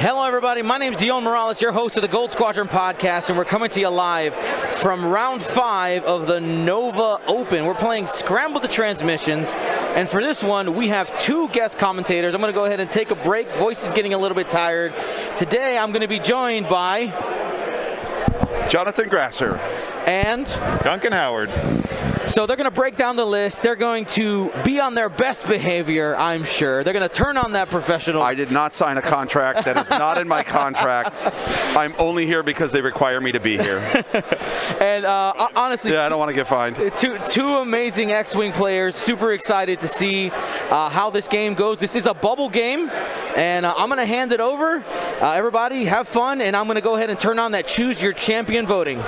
Hello, everybody. My name is Dion Morales, your host of the Gold Squadron podcast, and we're coming to you live from round 5 of the Nova Open. We're playing Scramble the Transmissions, and for this one, we have 2 guest commentators. I'm going to go ahead and take a break. Voice is getting a little bit tired. Today, I'm going to be joined by Jonathan Grasser and Duncan Howard. So they're going to break down the list. They're going to be on their best behavior, I'm sure. They're going to turn on that professional. I did not sign a contract. That is not in my contract. I'm only here because they require me to be here. And honestly, I don't want to get fined. Two amazing X-Wing players. Super excited to see how this game goes. This is a bubble game, and I'm going to hand it over. Everybody, have fun, and I'm going to go ahead and turn on that Choose Your Champion voting.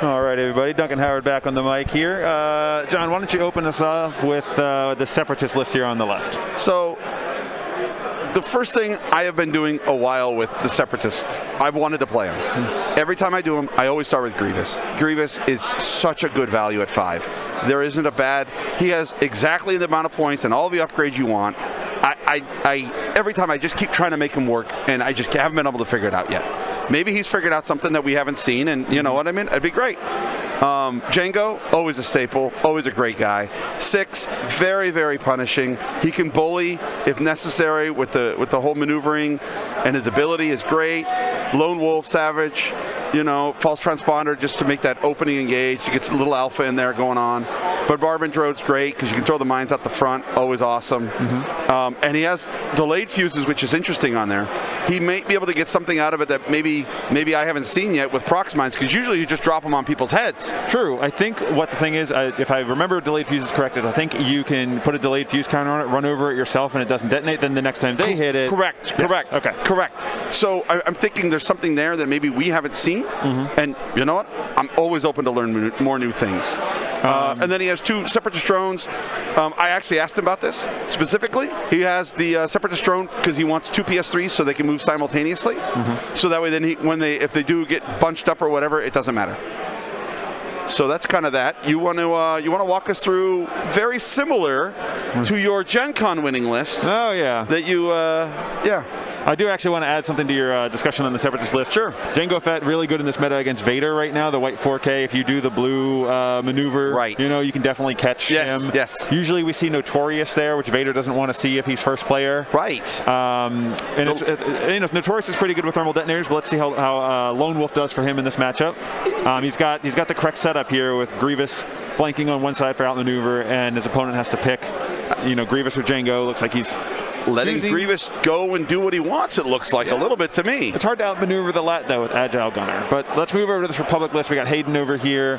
All right, everybody. Duncan Howard back on the mic here. John, why don't you open us off with the Separatist list here on the left? So, the first thing I have been doing a while with the Separatists, I've wanted to play them. Every time I do them, I always start with Grievous. Grievous is such a good value at 5. There isn't a bad. He has exactly the amount of points and all the upgrades you want. Every time I just keep trying to make him work, and I just haven't been able to figure it out yet. Maybe he's figured out something that we haven't seen, and you know what I mean? It'd be great. Django, always a staple, always a great guy. 6, very, very punishing. He can bully if necessary with the whole maneuvering, and his ability is great. Lone Wolf, Savage, false transponder just to make that opening engage. He gets a little alpha in there going on. But Barbin Droid's great because you can throw the mines out the front, always awesome. And he has delayed fuses, which is interesting on there. He may be able to get something out of it that maybe I haven't seen yet with prox mines, because usually you just drop them on people's heads. True. I think what the thing is, if I remember delayed fuses correct, is I think you can put a delayed fuse counter on it, run over it yourself, and it doesn't detonate. Then the next time they hit it. Correct. Yes. Correct. Okay. Correct. So I'm thinking there's something there that maybe we haven't seen. And you know what? I'm always open to learn more new things. And then he has 2 Separatist drones. I actually asked him about this specifically. He has the Separatist drone because he wants 2 PS3s so they can move simultaneously. So that way, then if they do get bunched up or whatever, it doesn't matter. So that's kind of that. You want to walk us through very similar to your Gen Con winning list. Oh yeah. That you I do actually want to add something to your discussion on the Separatist list. Sure. Jango Fett, really good in this meta against Vader right now, the white 4K. If you do the blue maneuver, right. You can definitely catch him. Yes. Usually we see Notorious there, which Vader doesn't want to see if he's first player. Right. And Notorious is pretty good with thermal detonators, but let's see how Lone Wolf does for him in this matchup. He's got the correct setup here with Grievous flanking on one side for outmaneuver, and his opponent has to pick, Grievous or Jango. Looks like he's letting Grievous go and do what he wants, it looks like, a little bit to me. It's hard to outmaneuver the Lat, though, with Agile Gunner. But let's move over to this Republic list. We got Haydn over here.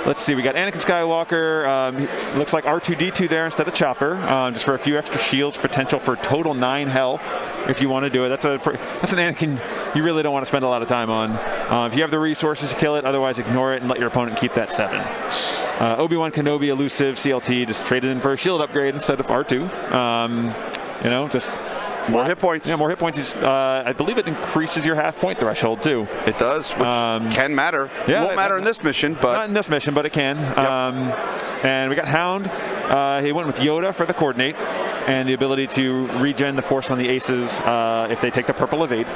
Let's see. We got Anakin Skywalker. Looks like R2-D2 there instead of Chopper, just for a few extra shields, potential for total 9 health if you want to do it. That's an Anakin you really don't want to spend a lot of time on. If you have the resources to kill it, otherwise ignore it and let your opponent keep that 7. Obi-Wan Kenobi, elusive, CLT, just traded in for a shield upgrade instead of R2. Just more hit points. Yeah, more hit points. I believe it increases your half-point threshold, too. It does, which can matter. Yeah, it won't matter in this mission, but... Not in this mission, but it can. Yep. And we got Hound. He went with Yoda for the coordinate and the ability to regen the force on the aces if they take the purple evade.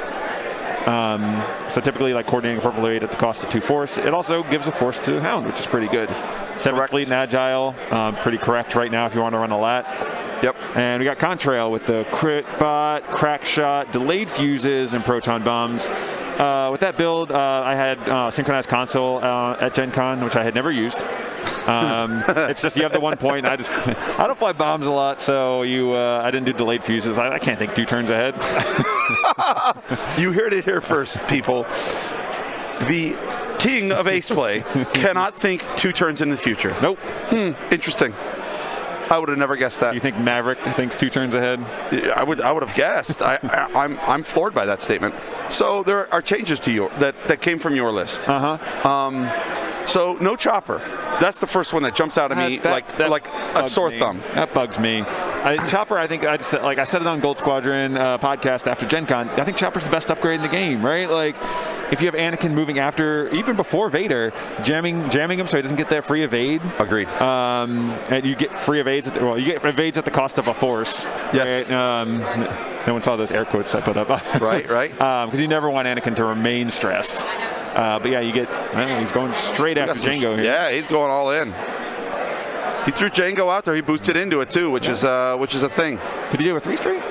So typically, like coordinating a purple evade at the cost of 2 force. It also gives a force to Hound, which is pretty good. 7 fleet and agile, pretty correct right now if you want to run a Lat. Yep. And we got Contrail with the crit bot, crack shot, delayed fuses, and proton bombs. With that build, I had synchronized console at Gen Con, which I had never used. It's just you have the 1 point. I don't fly bombs a lot, so I didn't do delayed fuses. I can't think 2 turns ahead. You heard it here first, people. The king of ace play cannot think 2 turns in the future. Nope. Interesting. I would have never guessed that. You think Maverick thinks 2 turns ahead? I would have guessed. I'm floored by that statement. So there are changes to that came from your list. So no Chopper. That's the first one that jumps out at me like a sore thumb. That bugs me. Chopper, I think I said it on Gold Squadron podcast after Gen Con. I think Chopper's the best upgrade in the game, right? Like if you have Anakin moving after, even before Vader, jamming him so he doesn't get that free evade. Agreed. And you get free evades. You get evades at the cost of a force. Yes. Right? No one saw those air quotes I put up. Right. Because you never want Anakin to remain stressed. But yeah, you get. He's going straight after Jango here. Yeah, he's going all in. He threw Jango out there. He boosted into it too, which is a thing. Could you do a 3-straight?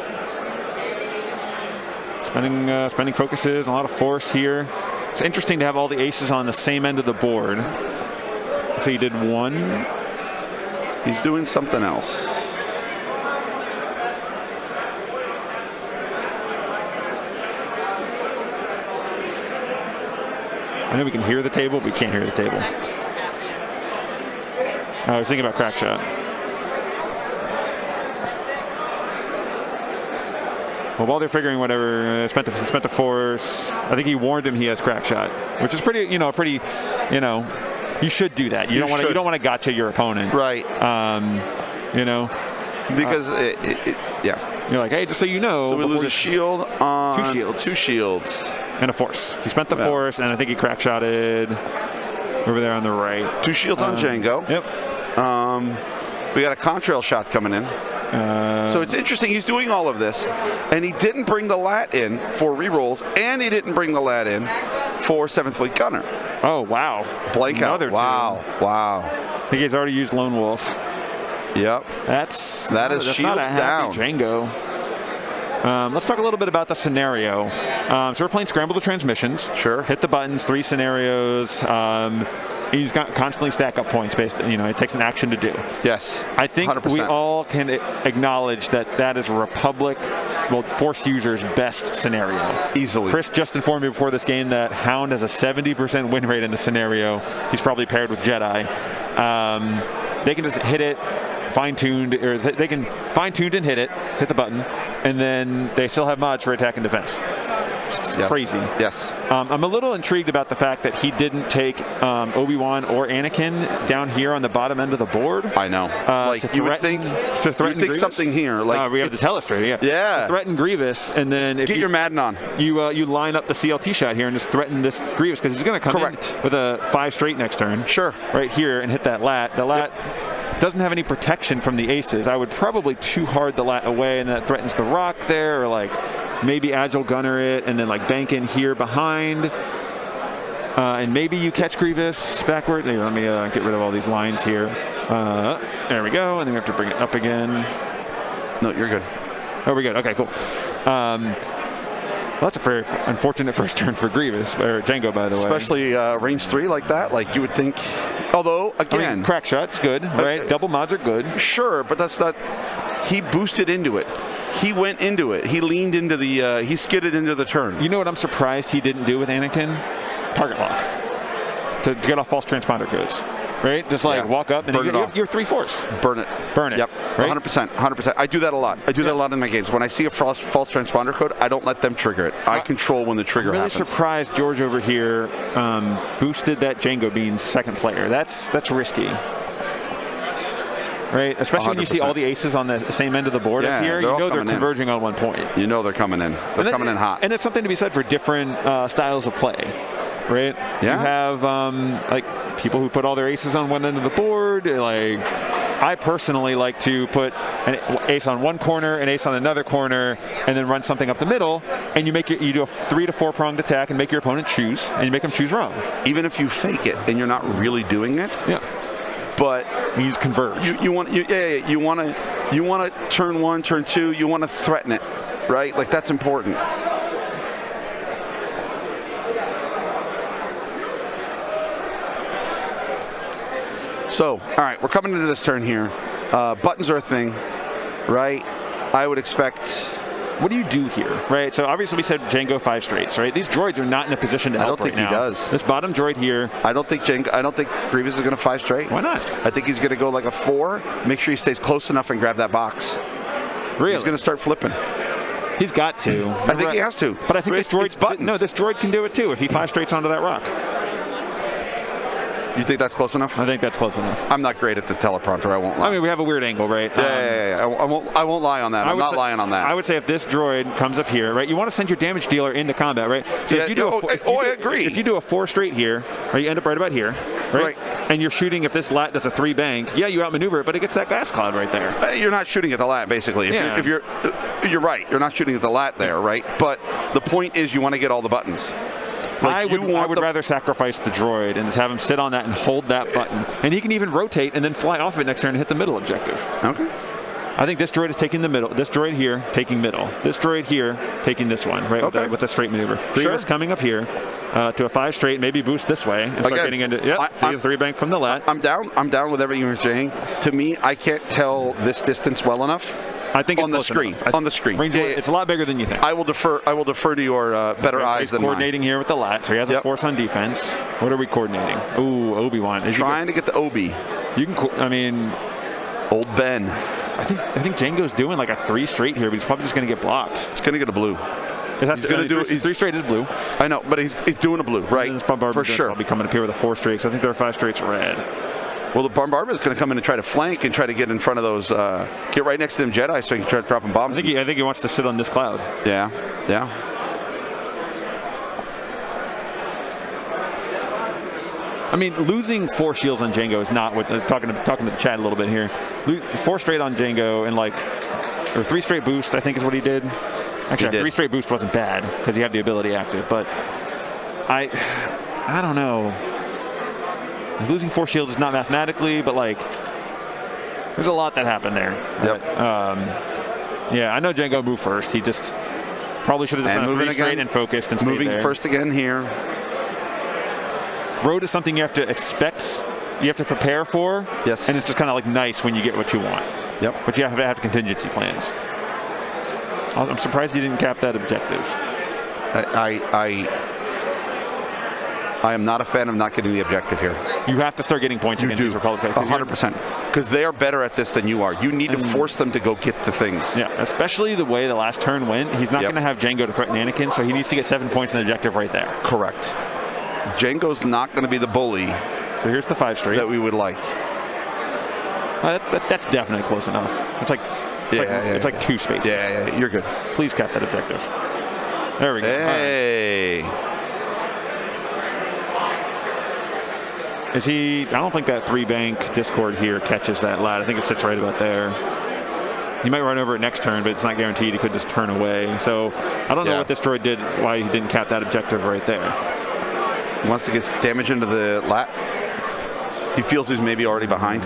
Spending focuses and a lot of force here. It's interesting to have all the aces on the same end of the board. So you did one. He's doing something else. I know we can hear the table, but we can't hear the table. I was thinking about crack shot. Well, while they're figuring whatever, spent a force. I think he warned him he has crack shot, which is pretty. You should do that. You don't want to gotcha your opponent, right? Because yeah. You're like, hey, just so you know. So we lose a shield on 2 shields. And a force. He spent the force, and I think he crack shotted over there on the right. 2 shields on Jango. Yep. We got a contrail shot coming in. So it's interesting. He's doing all of this, and he didn't bring the lat in for rerolls, and he didn't bring the lat in for 7th Fleet Gunner. Oh, wow. Blank out. Wow. I think he's already used Lone Wolf. Yep. That is shields not a down. Jango. Let's talk a little bit about the scenario. So we're playing Scramble the Transmissions. Sure. Hit the buttons, 3 scenarios. He's got constantly stack up points based, it takes an action to do. Yes. I think 100%. we all can acknowledge that is Republic, Force users' best scenario. Easily. Chris just informed me before this game that Hound has a 70% win rate in the scenario. He's probably paired with Jedi. They can just hit it, fine-tuned, or they can fine-tuned and hit the button, and then they still have mods for attack and defense. It's crazy. Yes. I'm a little intrigued about the fact that he didn't take Obi-Wan or Anakin down here on the bottom end of the board. I know. You would think something here. We have the telestrator. Yeah. Yeah. To threaten Grievous, and then if get your Madden on. You line up the CLT shot here and just threaten this Grievous because he's going to come in with a 5 straight next turn. Sure. Right here and hit that lat. The lat doesn't have any protection from the aces. I would probably too hard the lat away, and that threatens the rock there, or maybe agile gunner it and then bank in here behind. And maybe you catch Grievous backward. Here, let me get rid of all these lines here. There we go. And then we have to bring it up again. No, you're good. Oh, we're good. Okay, cool. Well, that's a very unfortunate first turn for Grievous, or Jango, by the way. Especially range 3 like that. You would think. Although, again. Crack shot's good, right? Double mods are good. Sure, but that's not. He boosted into it. He went into it. He leaned into the. He skidded into the turn. You know what I'm surprised he didn't do with Anakin? Target lock. To get off false transponder codes. Right? Just walk up and you're 3/4. Burn it. Burn it. Yep. Right? 100%. I do that a lot. I do that a lot in my games. When I see a false transponder code, I don't let them trigger it. I control when the trigger happens. I'm really surprised George over here boosted that Jango Bean's second player. That's risky. Right? Especially 100%. When you see all the aces on the same end of the board up here, they're converging on one point. You know they're coming in. They're coming in hot. And it's something to be said for different styles of play. Right? Yeah. You have people who put all their aces on one end of the board. I personally like to put an ace on one corner, an ace on another corner, and then run something up the middle. And you do a 3 to 4 pronged attack and make your opponent choose, and you make them choose wrong. Even if you fake it and you're not really doing it. Yeah. But you use converge. You want to turn 1, turn 2. You want to threaten it, right? That's important. So, all right, we're coming into this turn here. Buttons are a thing, right? I would expect. What do you do here, right? So obviously we said Jango 5 straights, right? These droids are not in a position to help right now. I don't think he does. This bottom droid here. I don't think Grievous is going to 5 straight. Why not? I think he's going to go a 4. Make sure he stays close enough and grab that box. Really? He's going to start flipping. He's got to. I think he has to. But I think this droid. No, this droid can do it too if he 5 straights onto that rock. You think that's close enough? I think that's close enough. I'm not great at the teleprompter. I won't lie. I mean, we have a weird angle, right? Yeah. I won't lie on that. I'm not lying on that. I would say if this droid comes up here, right, you want to send your damage dealer into combat, right? So if you do I agree. If you do a 4 straight here, right, you end up right about here, right? And you're shooting, if this lat does a 3 bank, yeah, you outmaneuver it, but it gets that gas cloud right there. You're not shooting at the lat, basically. If you're right. You're not shooting at the lat there, right? But the point is you want to get all the buttons. I would rather sacrifice the droid and just have him sit on that and hold that button. And he can even rotate and then fly off of it next turn and hit the middle objective. Okay. I think this droid is taking the middle. This droid here, taking middle. This droid here, taking this one, right, with the straight maneuver. Grievous coming up here to a 5 straight, maybe boost this way and start getting into a 3 bank from the lat. I'm down with everything you're saying. To me, I can't tell this distance well enough. I think on the screen. On the screen, it's a lot bigger than you think. I will defer to your better eyes than mine. Coordinating here with the lat, so he has a force on defense. What are we coordinating? Ooh, Obi-Wan. Trying to get the Obi. You can. I mean, old Ben. I think Jango's doing like a 3 straight here, but he's probably just going to get blocked. He's going to get a blue. It has to do. 3 straight is blue. I know, but he's doing a blue, right? For sure. I'll be coming up here with a 4 straight. So I think there are 5 straights red. Well, the Bombardment is going to come in and try to flank and try to get in front of those, get right next to them Jedi so he can try to drop them bombs. I think he wants to sit on this cloud. Yeah. I mean, losing 4 shields on Jango is not what talking to the chat a little bit here. 4 straight on Jango and or 3 straight boosts, I think is what he did. Actually, 3 straight boost wasn't bad because you have the ability active, but I don't know. Losing 4 shields is not mathematically, but there's a lot that happened there. Yep. Yeah, I know Jango moved first. He just probably should have just done 3 straight and focused and stayed moving there. First again here. Road is something you have to expect, you have to prepare for. Yes. And it's just kind of nice when you get what you want. Yep. But you have to have contingency plans. I'm surprised you didn't cap that objective. I am not a fan of not getting the objective here. You have to start getting points against these Republic players. 100%. Because they are better at this than you are. You need to force them to go get the things. Yeah, especially the way the last turn went. He's not going to have Jango to threaten Anakin, so he needs to get 7 points in the objective right there. Correct. Jango's not going to be the bully. So here's the 5 straight that we would like. That's definitely close enough. It's like 2 spaces. Yeah, you're good. Please cap that objective. There we go. Hey. Is he? I don't think that 3 bank Discord here catches that lat. I think it sits right about there. He might run over it next turn, but it's not guaranteed. He could just turn away. So I don't know what this droid did, why he didn't cap that objective right there. He wants to get damage into the lat. He feels he's maybe already behind.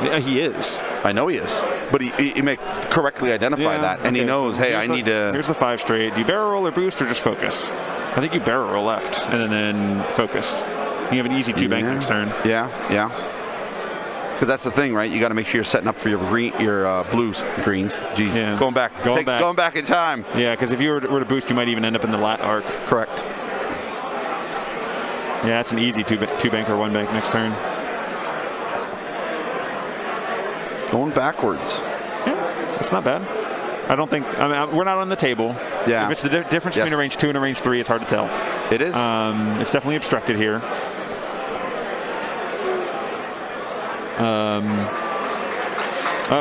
Yeah, he is. I know he is. But he may correctly identify that, and he knows, hey, I need to... Here's the 5 straight. Do you barrel roll or boost or just focus? I think you barrel roll left and then focus. You have an easy 2 bank next turn. Yeah. Because that's the thing, right? You got to make sure you're setting up for your greens. Jeez, going back in time. Yeah, because if you were to boost, you might even end up in the lat arc. Correct. Yeah, that's an easy 2 bank or 1 bank next turn. Going backwards. Yeah, it's not bad. I don't think. I mean, we're not on the table. Yeah. If it's the difference between a range 2 and a range 3, it's hard to tell. It is. It's definitely obstructed here.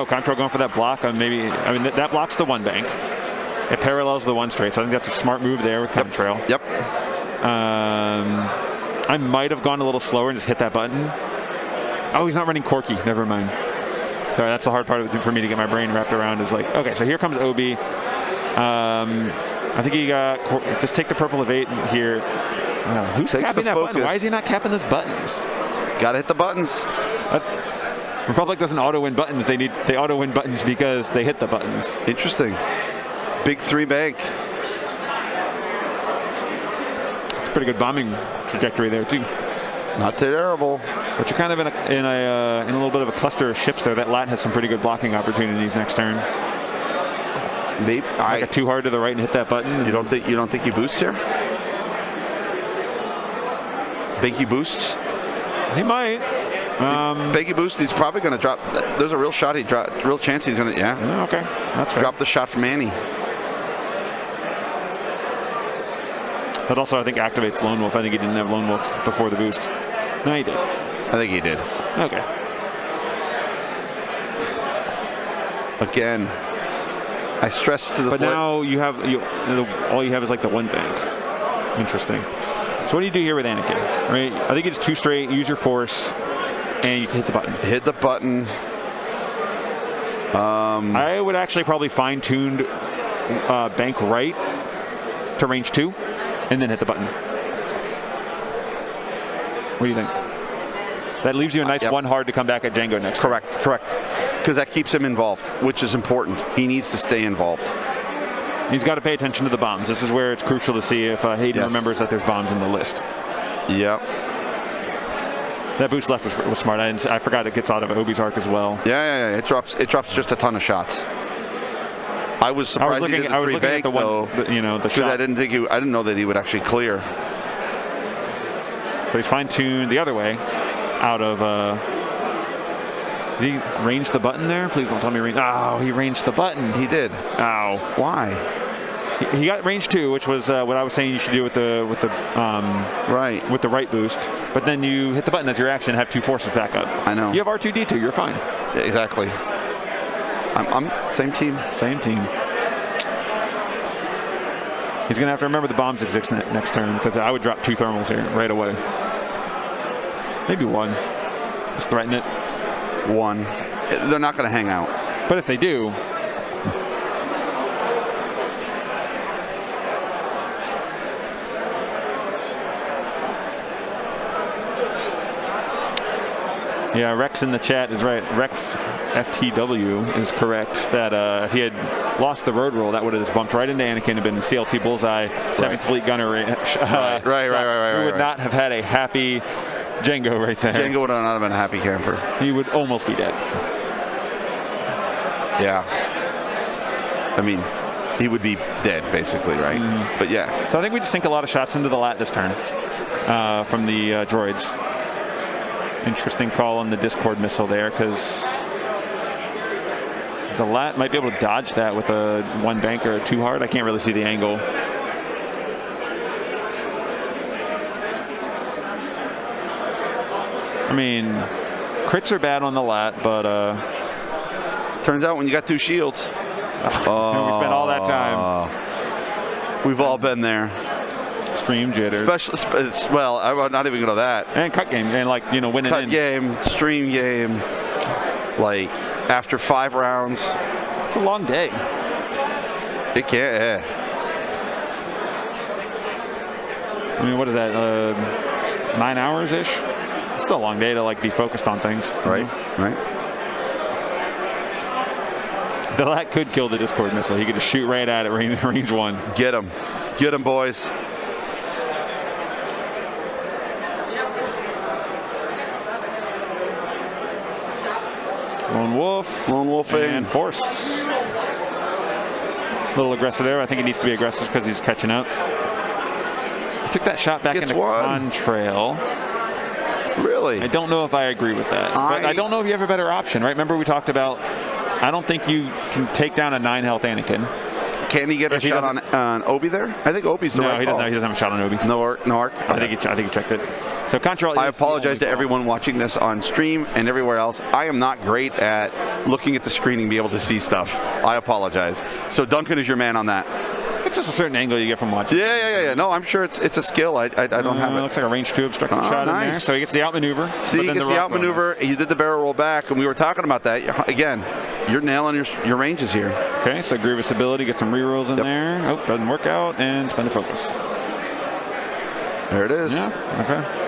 Control going for that block on maybe. I mean, that blocks the 1 bank. It parallels the 1 straight, so I think that's a smart move there with Contrail. Yep. I might have gone a little slower and just hit that button. Oh, he's not running Corky. Never mind. Sorry, that's the hard part of it for me to get my brain wrapped around. Is okay, so here comes Obi. I think he got. Just take the purple of 8 here. Who's capping that button? Why is he not capping those buttons? Got to hit the buttons. Republic doesn't auto-win buttons. They auto-win buttons because they hit the buttons. Interesting. Big 3 bank. It's a pretty good bombing trajectory there too. Not terrible. But you're kind of in a little bit of a cluster of ships there. That lat has some pretty good blocking opportunities next turn. Maybe I got too hard to the right and hit that button. You don't think he boosts here? Binky boosts? He might. Binky boost. He's probably going to drop. There's a real shot. Real chance he's going to. Yeah. Okay. That's fair. Drop the shot from Annie. That also, I think, activates Lone Wolf. I think he didn't have Lone Wolf before the boost. No, he did. I think he did. Okay. Again, I stress to the But now you have all you have is like the one bank. Interesting. So what do you do here with Anakin? Right? I think it's 2 straight. Use your force, and you hit the button. Hit the button. I would actually probably fine-tuned bank right to range 2, and then hit the button. What do you think? That leaves you a nice 1 hard to come back at Django next. Correct. Because that keeps him involved, which is important. He needs to stay involved. He's got to pay attention to the bombs. This is where it's crucial to see if Haydn remembers that there's bombs in the list. Yep. That boost left was smart. I forgot it gets out of Obi's arc as well. Yeah. It drops just a ton of shots. I was surprised he did the 3 bank though. The shot. I didn't know that he would actually clear. So he's fine-tuned the other way out of. Did he range the button there? Please don't tell me range. Oh, he ranged the button. He did. Ow. Why? He got range 2, which was what I was saying you should do with the right boost. But then you hit the button as your action, have 2 forces back up. I know. You have R2D2. You're fine. Yeah, exactly. I'm same team. Same team. He's gonna have to remember the bombs exist next turn because I would drop 2 thermals here right away. Maybe 1. Just threaten it. 1. They're not going to hang out. But if they do, yeah, Rex in the chat is right. Rex FTW is correct that if he had lost the road roll, that would have just bumped right into Anakin and been CLT Bullseye, 7th Fleet Gunner. Right. We would not have had a happy Django right there. Django would not have been a happy camper. He would almost be dead. Yeah. I mean, he would be dead, basically, right? But yeah. So I think we just sink a lot of shots into the lat this turn from the droids. Interesting call on the Discord missile there, because the lat might be able to dodge that with a 1 bank or a 2 hard. I can't really see the angle. I mean, crits are bad on the lat, but turns out when you got 2 shields. We spent all that time. We've all been there. Extreme jitters. Well, I'm not even going to that. And cut game, and winning cut in. Game, stream game, like after 5 rounds. It's a long day. It can't. I mean, what is that? 9 hours ish. It's still a long day to be focused on things. Right. The lat could kill the Discord missile. He could just shoot right at it, range 1. Get him, boys. Lone Wolfing. And Force. A little aggressive there. I think he needs to be aggressive because he's catching up. He took that shot back into contrail. Really? I don't know if I agree with that. But I don't know if you have a better option, right? Remember we talked about, I don't think you can take down a 9 health Anakin. Can he get a shot on Obi there? I think Obi's the right call. No, he doesn't have a shot on Obi. No arc? I think he checked it. So Contrail. I apologize to everyone watching this on stream and everywhere else. I am not great at looking at the screen and be able to see stuff. I apologize. So Duncan is your man on that. It's just a certain angle you get from watching. Yeah. No, I'm sure it's a skill. I don't have it. Looks like a range 2 obstructed shot in there. So he gets the outmaneuver. See, he gets the outmaneuver. You did the barrel roll back, and we were talking about that. Again, you're nailing your ranges here. Okay, so Grievous ability, get some rerolls in there. Oh, doesn't work out, and spend a focus. There it is. Yeah, okay.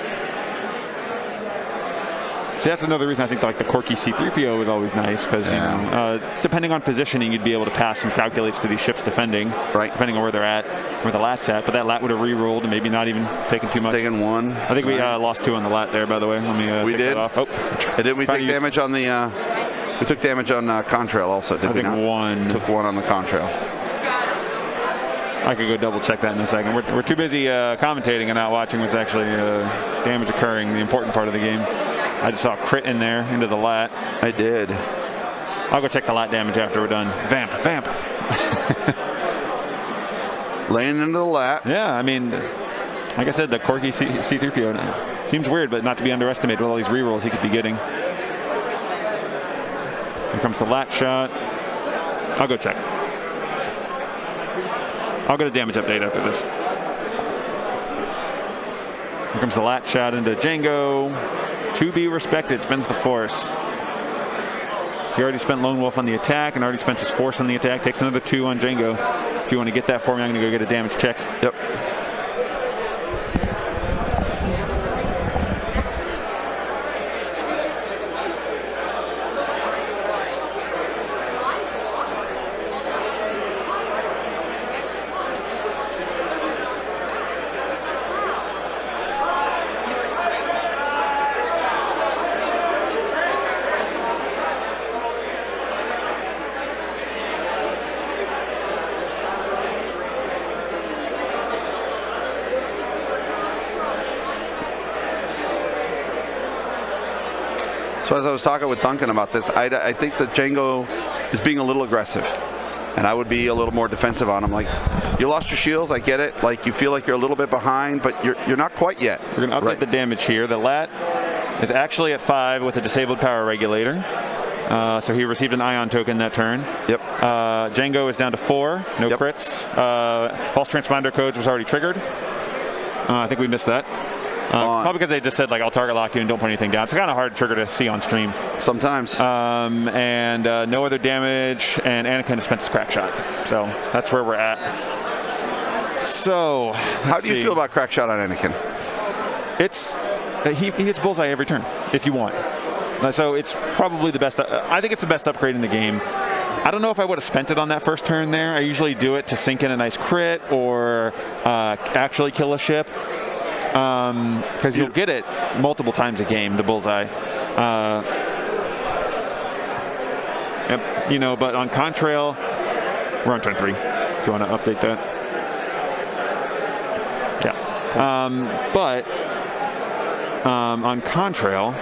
See, that's another reason I think the quirky C-3PO is always nice, because depending on positioning, you'd be able to pass some calculates to these ships defending, right? Depending on where they're at, where the lat's at. But that lat would have re-rolled and maybe not even taken too much. Taken 1. I think we lost 2 on the lat there, by the way. Let me we take did. that off. Oh, and did we take damage on the? We took damage on Contrail also. Did we not? 1. Took 1 on the Contrail. I could go double check that in a second. We're too busy commentating and not watching what's actually damage occurring, the important part of the game. I just saw a crit in there into the lat. I did. I'll go check the lat damage after we're done. Vamp. Laying into the lat. Yeah, I mean, Like I said, the quirky C3PO seems weird, but not to be underestimated with all these rerolls he could be getting. Here comes the lat shot. I'll go check. I'll get a damage update after this. Here comes the lat shot into Django. To be respected, spends the force. He already spent Lone Wolf on the attack and already spent his force on the attack. Takes another 2 on Django. If you want to get that for me, I'm going to go get a damage check. Yep. So as I was talking with Duncan about this, I think that Django is being a little aggressive, and I would be a little more defensive on him. Like, you lost your shields, I get it. Like, you feel like you're a little bit behind, but you're not quite yet. We're going to update the damage here. The lat is actually at 5 with a disabled power regulator. So he received an ion token that turn. Yep. Django is down to 4, no crits. False transponder codes was already triggered. I think we missed that. Probably because they just said, like, I'll target lock you and don't put anything down. It's kind of hard trigger to see on stream. Sometimes. And no other damage, and Anakin has spent his crack shot. So that's where we're at. So how do you feel about crack shot on Anakin? It's he hits bullseye every turn if you want. So it's probably the best. I think it's the best upgrade in the game. I don't know if I would have spent it on that first turn there. I usually do it to sink in a nice crit or actually kill a ship. Because you'll get it multiple times a game, the bullseye. You know, but on Contrail, we're on turn 3, if you want to update that. Yeah. But on Contrail,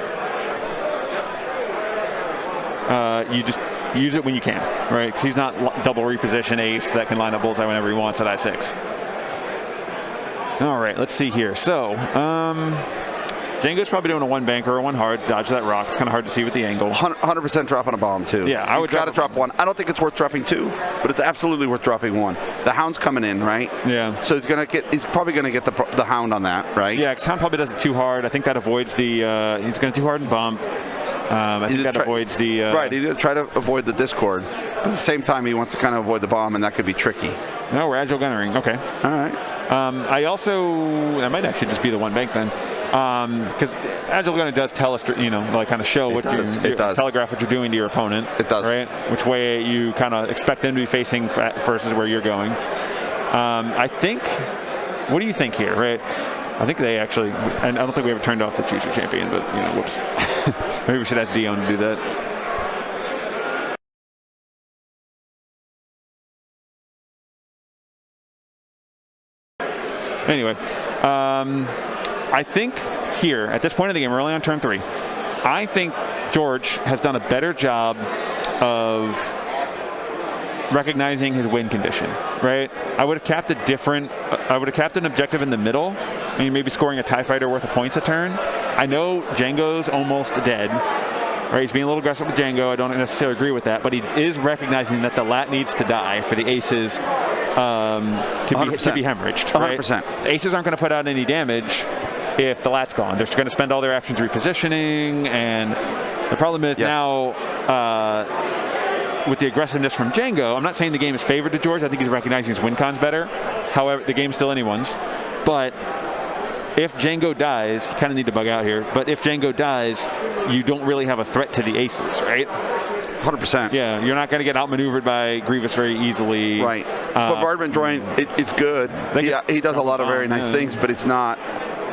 you just use it when you can, right? Because he's not double reposition ace that can line up bullseye whenever he wants at I6. All right, let's see here. So, Django's probably doing a 1 bank or a 1 hard. Dodge that rock. It's kind of hard to see with the angle. 100% dropping a bomb, too. Yeah, I would got to drop 1. I don't think it's worth dropping 2, but it's absolutely worth dropping 1. The Hound's coming in, right? Yeah. So he's probably going to get the Hound on that, right? Yeah, because Hound probably does it too hard. I think that avoids the. He's going to too hard and bump. I think that avoids the. Right, he's going to try to avoid the Discord. But at the same time, he wants to kind of avoid the bomb, and that could be tricky. No, we're agile gunnering. Okay. All right. I also, that might actually just be the 1 bank then, because Agile Gunner does tell us, you know, like kind of show what you telegraph what you're doing to your opponent. It does. Right? Which way you kind of expect them to be facing versus where you're going. I think, what do you think here, right? I think they actually, and I don't think we ever turned off the Choose Your Champion, but, you know, whoops. Maybe we should ask Dion to do that. Anyway, I think here, at this point of the game, we're only on turn 3. I think George has done a better job of recognizing his win condition, right? I would have capped an objective in the middle. I mean, maybe scoring a TIE fighter worth of points a turn. I know Django's almost dead. Right, he's being a little aggressive with Django. I don't necessarily agree with that, but he is recognizing that the lat needs to die for the aces to be hemorrhaged. Right? 100%. Aces aren't going to put out any damage if the lat's gone. They're going to spend all their actions repositioning, and the problem is now with the aggressiveness from Django, I'm not saying the game is favored to George. I think he's recognizing his win cons better. However, the game's still anyone's. But if Django dies, you kind of need to bug out here, but if Django dies, you don't really have a threat to the aces, right? 100%. Yeah, you're not going to get outmaneuvered by Grievous very easily. Right. Bombardment droid, it's good. He does a lot of very nice things, but it's not,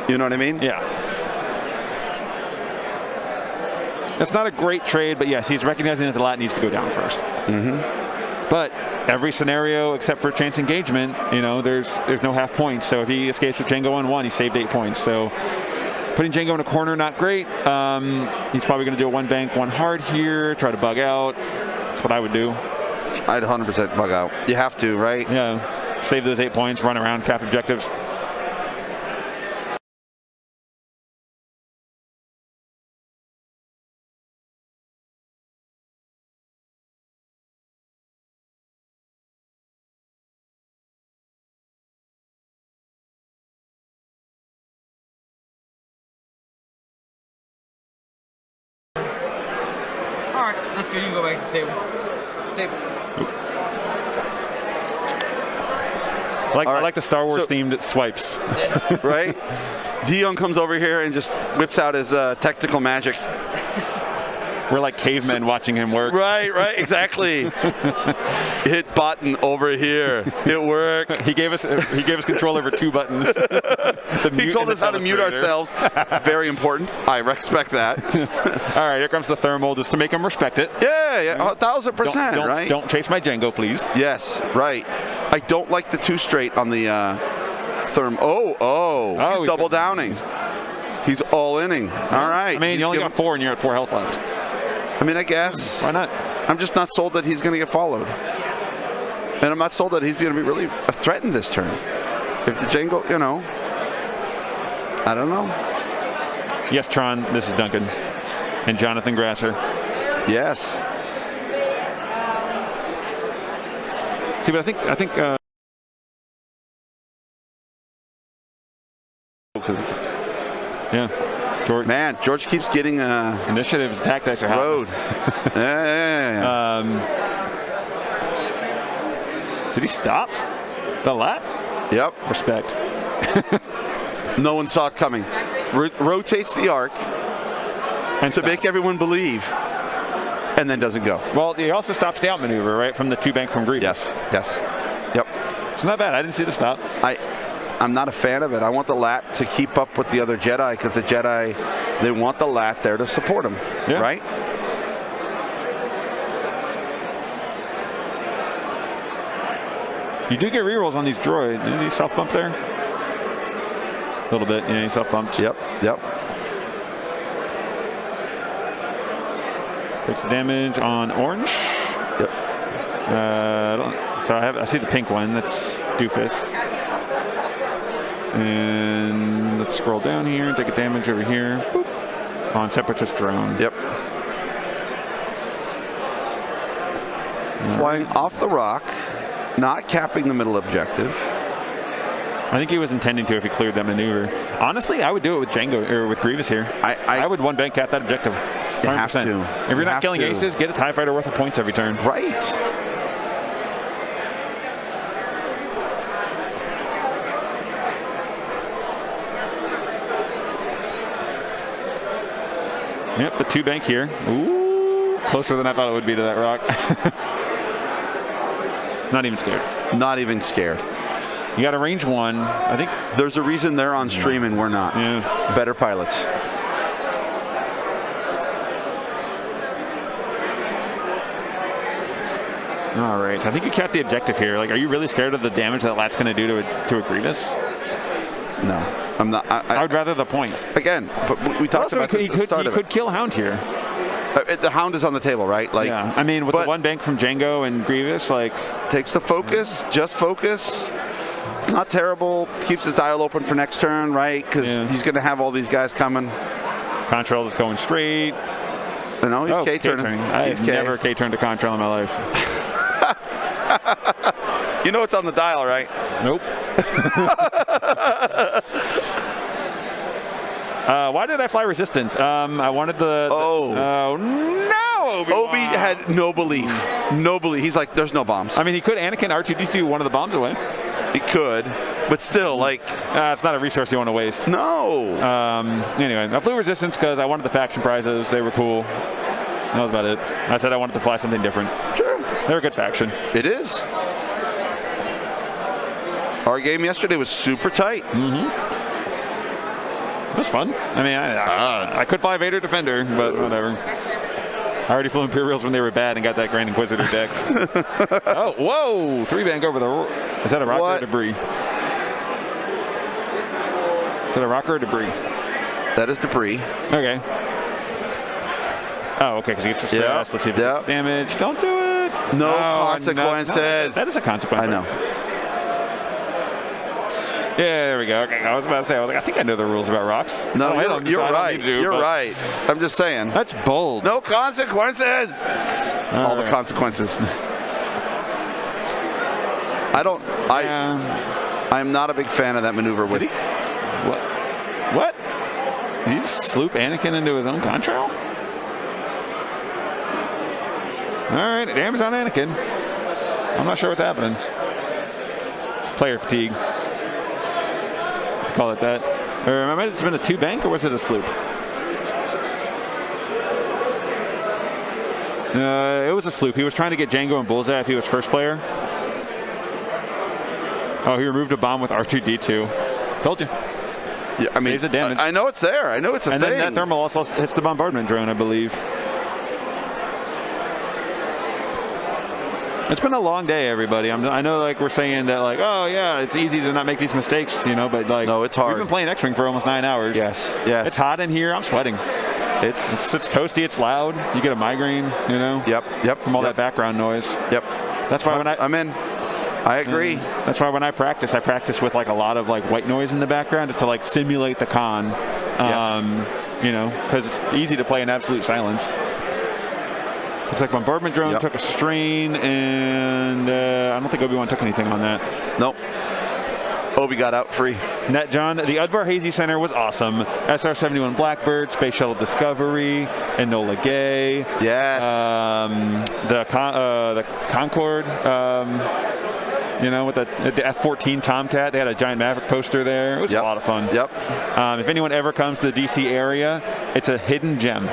you know what I mean? Yeah. That's not a great trade, but yes, he's recognizing that the lat needs to go down first. Mm-hmm. But every scenario except for chance engagement, you know, there's no half points. So if he escapes with Django on 1, he saved 8 points. So putting Django in a corner, not great. He's probably going to do a 1 bank, 1 hard here, try to bug out. That's what I would do. I'd 100% bug out. You have to, right? Yeah. Save those 8 points, run around, cap objectives. All right, that's good. You can go back to the table. I like the Star Wars themed swipes. Right? Dion comes over here and just whips out his technical magic. We're like cavemen watching him work. Right, exactly. Hit button over here. It worked. He gave us control over 2 buttons. He told us how to mute ourselves. Very important. I respect that. All right, here comes the thermal, just to make him respect it. Yeah, 1,000%, right? Don't chase my Django, please. Yes, right. I don't like the 2 straight on the therm. He's double downing. He's all-inning. All right. I mean, you only got 4 and you're at 4 health left. I mean, I guess. Why not? I'm just not sold that he's going to get followed. And I'm not sold that he's going to be really threatened this turn. If the Django, I don't know. Yes, Tron, this is Duncan. And Jonathan Grasser. Yes. See, but I think yeah. George. Man, George keeps getting initiatives, tactics are happening. Road. Yeah. Did he stop the lap? Yep. Respect. No one saw it coming. Rotates the arc And to make everyone believe, and then doesn't go. Well, he also stops the out maneuver, right, from the 2 bank from Grievous. Yes. Yep. It's not bad. I didn't see the stop. I'm not a fan of it. I want the lat to keep up with the other Jedi, because the Jedi, they want the lat there to support them, right? You do get rerolls on these droids. Didn't he self bump there? A little bit. Yeah, he self bumped. Yep. Takes the damage on orange. Yep. So I see the pink one. That's Doofus. And let's scroll down here and take a damage over here. Boop. On Separatist drone. Yep. Flying off the rock, not capping the middle objective. I think he was intending to if he cleared that maneuver. Honestly, I would do it with Django or with Grievous here. I would 1 bank cap that objective. 100%. You have to. If you're not killing aces, get a TIE fighter worth of points every turn. Right. Yep, the 2 bank here. Ooh, closer than I thought it would be to that rock. Not even scared. Not even scared. You got a range 1. I think there's a reason they're on stream and we're not. Yeah. Better pilots. All right. So I think you capped the objective here. Like, are you really scared of the damage that lat's going to do to a Grievous? No, I'm not. I would rather the point. Again, but we talked about this at the start of it. He could kill Hound here. The Hound is on the table, right? Like, yeah. I mean, with the 1 bank from Django and Grievous, like, takes the focus, just focus. Not terrible. Keeps his dial open for next turn, right? Because he's going to have all these guys coming. Contrail is going straight. He's K-turning. I've never K-turned a Contrail in my life. You know it's on the dial, right? Nope. Why did I fly Resistance? I wanted the... Oh, no! Obi had no belief. No belief. He's like, there's no bombs. I mean, he could Anakin R2-D2 one of the bombs away. He could, but still, like... it's not a resource you want to waste. No. Anyway, I flew Resistance because I wanted the faction prizes. They were cool. That was about it. I said I wanted to fly something different. Sure. They're a good faction. It is. Our game yesterday was super tight. Mm-hmm. It was fun. I mean, I could fly Vader Defender, but whatever. I already flew Imperials when they were bad and got that Grand Inquisitor deck. Oh, whoa! 3 bank over the... Is that a rock or debris? Is that a rock or debris? That is debris. Okay. Oh, okay, because he gets the stress. Yep. Let's see if it's damage. Don't do it. No consequences. That is a consequence. I know. Yeah, there we go. Okay, I was about to say, I think I know the rules about rocks. No, you're right. You're right. I'm just saying. That's bold. No consequences. All the consequences. I'm not a big fan of that maneuver. With What? Did he just sloop Anakin into his own contrail? All right, damage on Anakin. I'm not sure what's happening. It's player fatigue. Call it that. Or might it's been a 2-bank, or was it a sloop? It was a sloop. He was trying to get Django and Bullseye if he was first player. Oh, he removed a bomb with R2-D2. Told you. Yeah, I mean, saves the damage. I know it's there. I know it's a and thing. And then that thermal also hits the bombardment drone, I believe. It's been a long day, everybody. I know, like, we're saying that, like, oh yeah, it's easy to not make these mistakes, you know, but like, no, it's hard. We've been playing X-Wing for almost 9 hours. Yes. It's hot in here. I'm sweating. It's toasty. It's loud. You get a migraine, you know. Yep. From all that background noise. Yep. That's why I'm in. I agree. That's why when I practice with like a lot of like white noise in the background, just to like simulate the con. You know, because it's easy to play in absolute silence. Looks like bombardment drone took a strain, and I don't think Obi-Wan took anything on that. Nope. Obi got out free. Net John, the Udvar Hazy Center was awesome. SR-71 Blackbird, Space Shuttle Discovery, Enola Gay. Yes. The Concorde. You know, with the F-14 Tomcat, they had a giant Maverick poster there. It was a lot of fun. Yep. If anyone ever comes to the DC area, it's a hidden gem.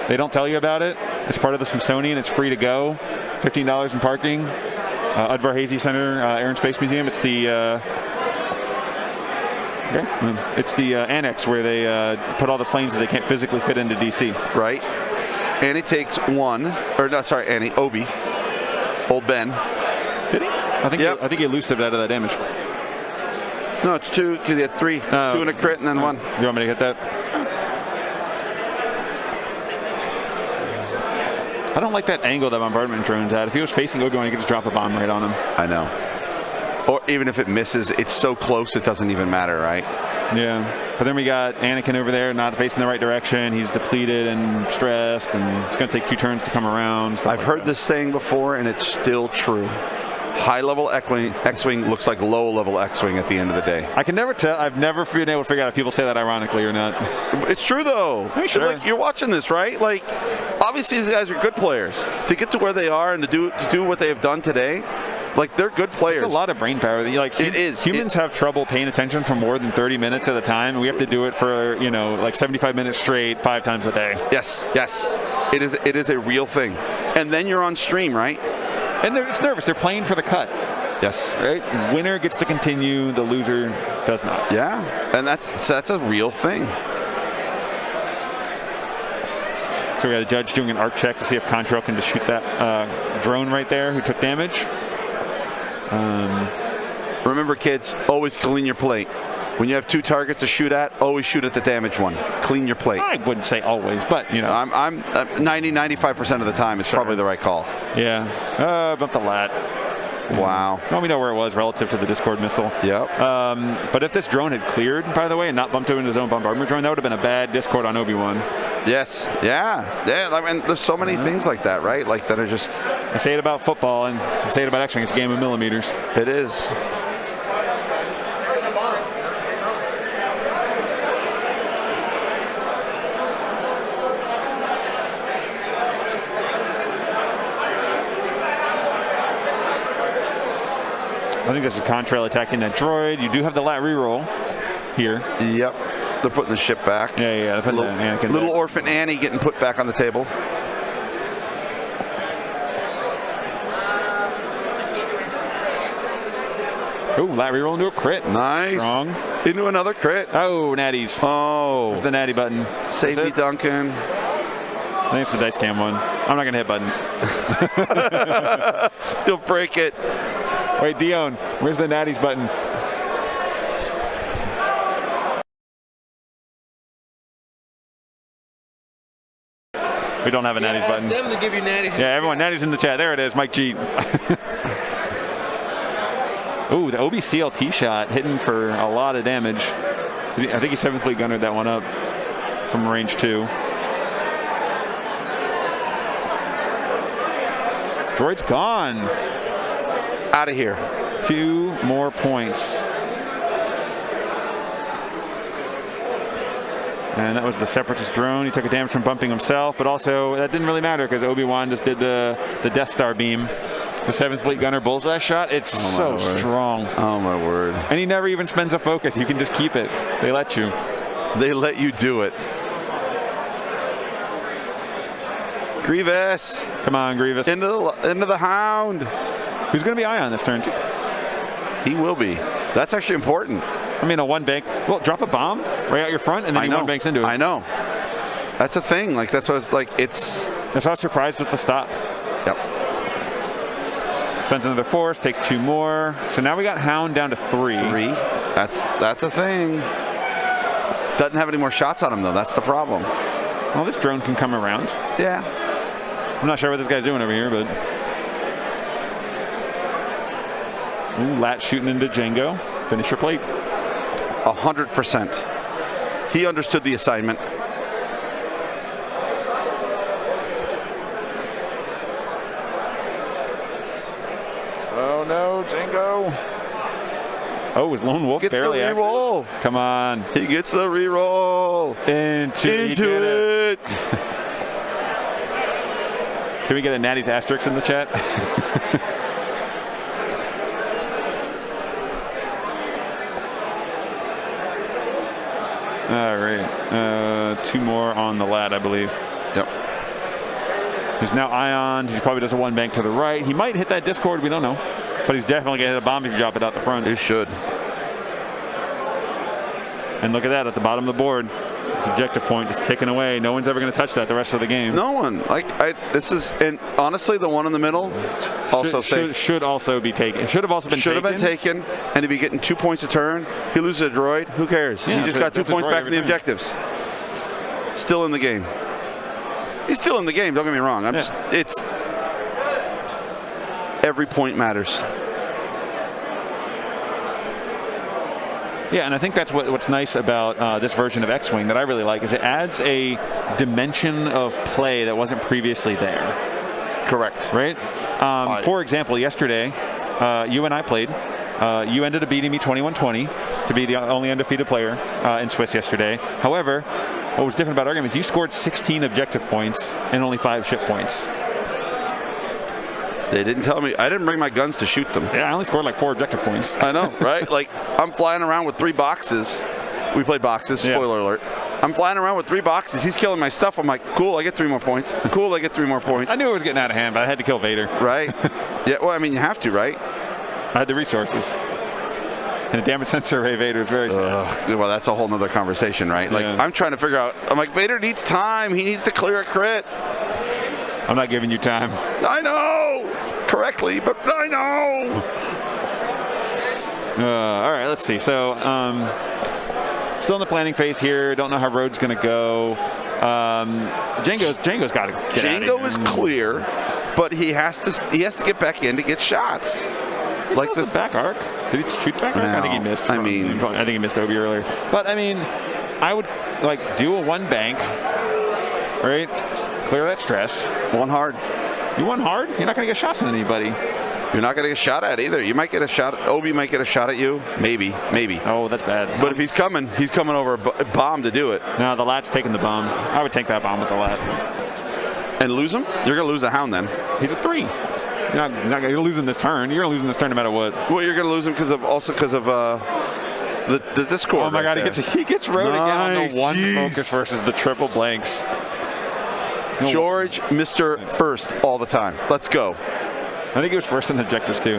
They don't tell you about it. It's part of the Smithsonian. It's free to go. $15 in parking. Udvar Hazy Center, Air and Space Museum. It's the annex where they put all the planes that they can't physically fit into DC. Right. Annie takes one, or no, sorry, Annie, Obi, old Ben. Did he? I think he elusive out of that damage. No, it's 2 because he had 3. 2 and a crit and then 1. You want me to hit that? I don't like that angle that bombardment drone's at. If he was facing Obi-Wan, he could just drop a bomb right on him. I know. Or even if it misses, it's so close it doesn't even matter, right? Yeah. But then we got Anakin over there not facing the right direction. He's depleted and stressed, and it's going to take 2 turns to come around. I've heard this saying before, and it's still true. High-level X-Wing looks like low-level X-Wing at the end of the day. I can never tell. I've never been able to figure out if people say that ironically or not. It's true, though. I mean, sure. Like, you're watching this, right? Like, obviously these guys are good players. To get to where they are and to do what they have done today, like, they're good players. It's a lot of brain power. Like, it is. Humans have trouble paying attention for more than 30 minutes at a time, and we have to do it for, you know, like 75 minutes straight, 5 times a day. Yes. It is a real thing. And then you're on stream, right? And it's nervous. They're playing for the cut. Yes. Right? Winner gets to continue. The loser does not. Yeah. And that's a real thing. So we got a judge doing an arc check to see if Contrail can just shoot that drone right there who took damage. Remember, kids, always clean your plate. When you have 2 targets to shoot at, always shoot at the damaged one. Clean your plate. I wouldn't say always, but, you know. I'm 95% of the time, it's probably the right call. Yeah. Bump the lat. Wow. Well, we know where it was relative to the Discord missile. Yep. But if this drone had cleared, by the way, and not bumped into his own bombardment drone, that would have been a bad Discord on Obi-Wan. Yes. Yeah. I mean, there's so many things like that, right? Like, that are just... I say it about football, and I say it about X-Wing. It's a game of millimeters. It is. I think this is Contrail attacking that droid. You do have the lat reroll here. Yep. They're putting the ship back. Yeah. They're putting the Anakin little back. orphan Annie getting put back on the table. Ooh, lat reroll into a crit. Nice. Strong. Into another crit. Oh, natties. Oh. There's the natty button. Save me, Duncan. I think it's the dice cam one. I'm not going to hit buttons. You'll break it. Wait, Dion, where's the natties button? We don't have a natties button. Them to give you natties. Yeah, everyone, natties in the chat. There it is, Mike G. Ooh, the OB CLT shot hitting for a lot of damage. I think he 7th Fleet gunnered that one up from range 2. Droid's gone. Out of here. 2 more points. And that was the Separatist drone. He took a damage from bumping himself, but also that didn't really matter because Obi-Wan just did the Death Star beam. The 7th Fleet Gunner bullseye shot, it's so strong. Oh my word. And he never even spends a focus. You can just keep it. They let you. They let you do it. Grievous. Come on, Grievous. Into the Hound. Who's going to be Ion this turn? He will be. That's actually important. I mean, a one bank. Well, drop a bomb right out your front, and then you one banks into it. I know. That's a thing. Like that's what it's like. It's. That's why I was surprised with the stop. Yep. Spends another force, takes 2 more. So now we got Hound down to 3. 3. That's a thing. Doesn't have any more shots on him though. That's the problem. Well, this drone can come around. Yeah. I'm not sure what this guy's doing over here, but. Ooh, Lat shooting into Django. Finish your plate. 100%. He understood the assignment. Oh no, Django. Oh, his lone wolf Gets barely the reroll. Come on. He gets the reroll. Into it. Can we get a Natty's asterisk in the chat? All right. 2 more on the Lat, I believe. Yep. He's now Ion. He probably does a 1 bank to the right. He might hit that Discord. We don't know. But he's definitely going to hit a bomb if you drop it out the front. He should. And look at that at the bottom of the board. His objective point is ticking away. No one's ever going to touch that the rest of the game. No one. This is, and honestly, the one in the middle also should also be taken. It should have also been taken. Should have been taken, and he'd be getting 2 points a turn. He loses a droid. Who cares? Yeah, he just got 2 points back in the objectives. Still in the game. He's still in the game. Don't get me wrong. It's every point matters. Yeah, and I think that's what's nice about this version of X-Wing that I really like is it adds a dimension of play that wasn't previously there. Correct. Right? For example, yesterday, you and I played. You ended up beating me 21-20 to be the only undefeated player in Swiss yesterday. However, what was different about our game is you scored 16 objective points and only 5 ship points. They didn't tell me. I didn't bring my guns to shoot them. Yeah, I only scored like 4 objective points. I know, right? Like, I'm flying around with 3 boxes. We played boxes, spoiler alert. I'm flying around with 3 boxes. He's killing my stuff. I'm like, cool, I get 3 more points. Cool, I get 3 more points. I knew it was getting out of hand, but I had to kill Vader. Right? Yeah, well, I mean, you have to, right? I had the resources. And a damage sensor array Vader is very sad. Well, that's a whole nother conversation, right? Like, I'm trying to figure out, I'm like, Vader needs time. He needs to clear a crit. I'm not giving you time. I know! Correctly, but I know! All right, let's see. So, still in the planning phase here. Don't know how Road's going to go. Django's got to get Django is clear, but he has to get back in to get shots. He's like the back arc. Did he shoot the back arc? No, I think he missed. I think he missed Obi earlier. But I mean, I would like do a 1 bank, right? Clear that stress. 1 hard. You 1 hard? You're not going to get shots on anybody. You're not going to get shot at either. You might get a shot. Obi might get a shot at you. Maybe. Oh, that's bad. But if he's coming over a bomb to do it. No, the Lat's taking the bomb. I would take that bomb with the Lat. And lose him? You're going to lose the Hound then. He's a 3. You're not going to lose him this turn. You're going to lose him this turn no matter what. Well, you're going to lose him because of the Discord. Oh my God, he gets Road again on the 1 Jeez. focus versus the triple blanks. George, Mr. First all the time. Let's go. I think he was first in objectives too.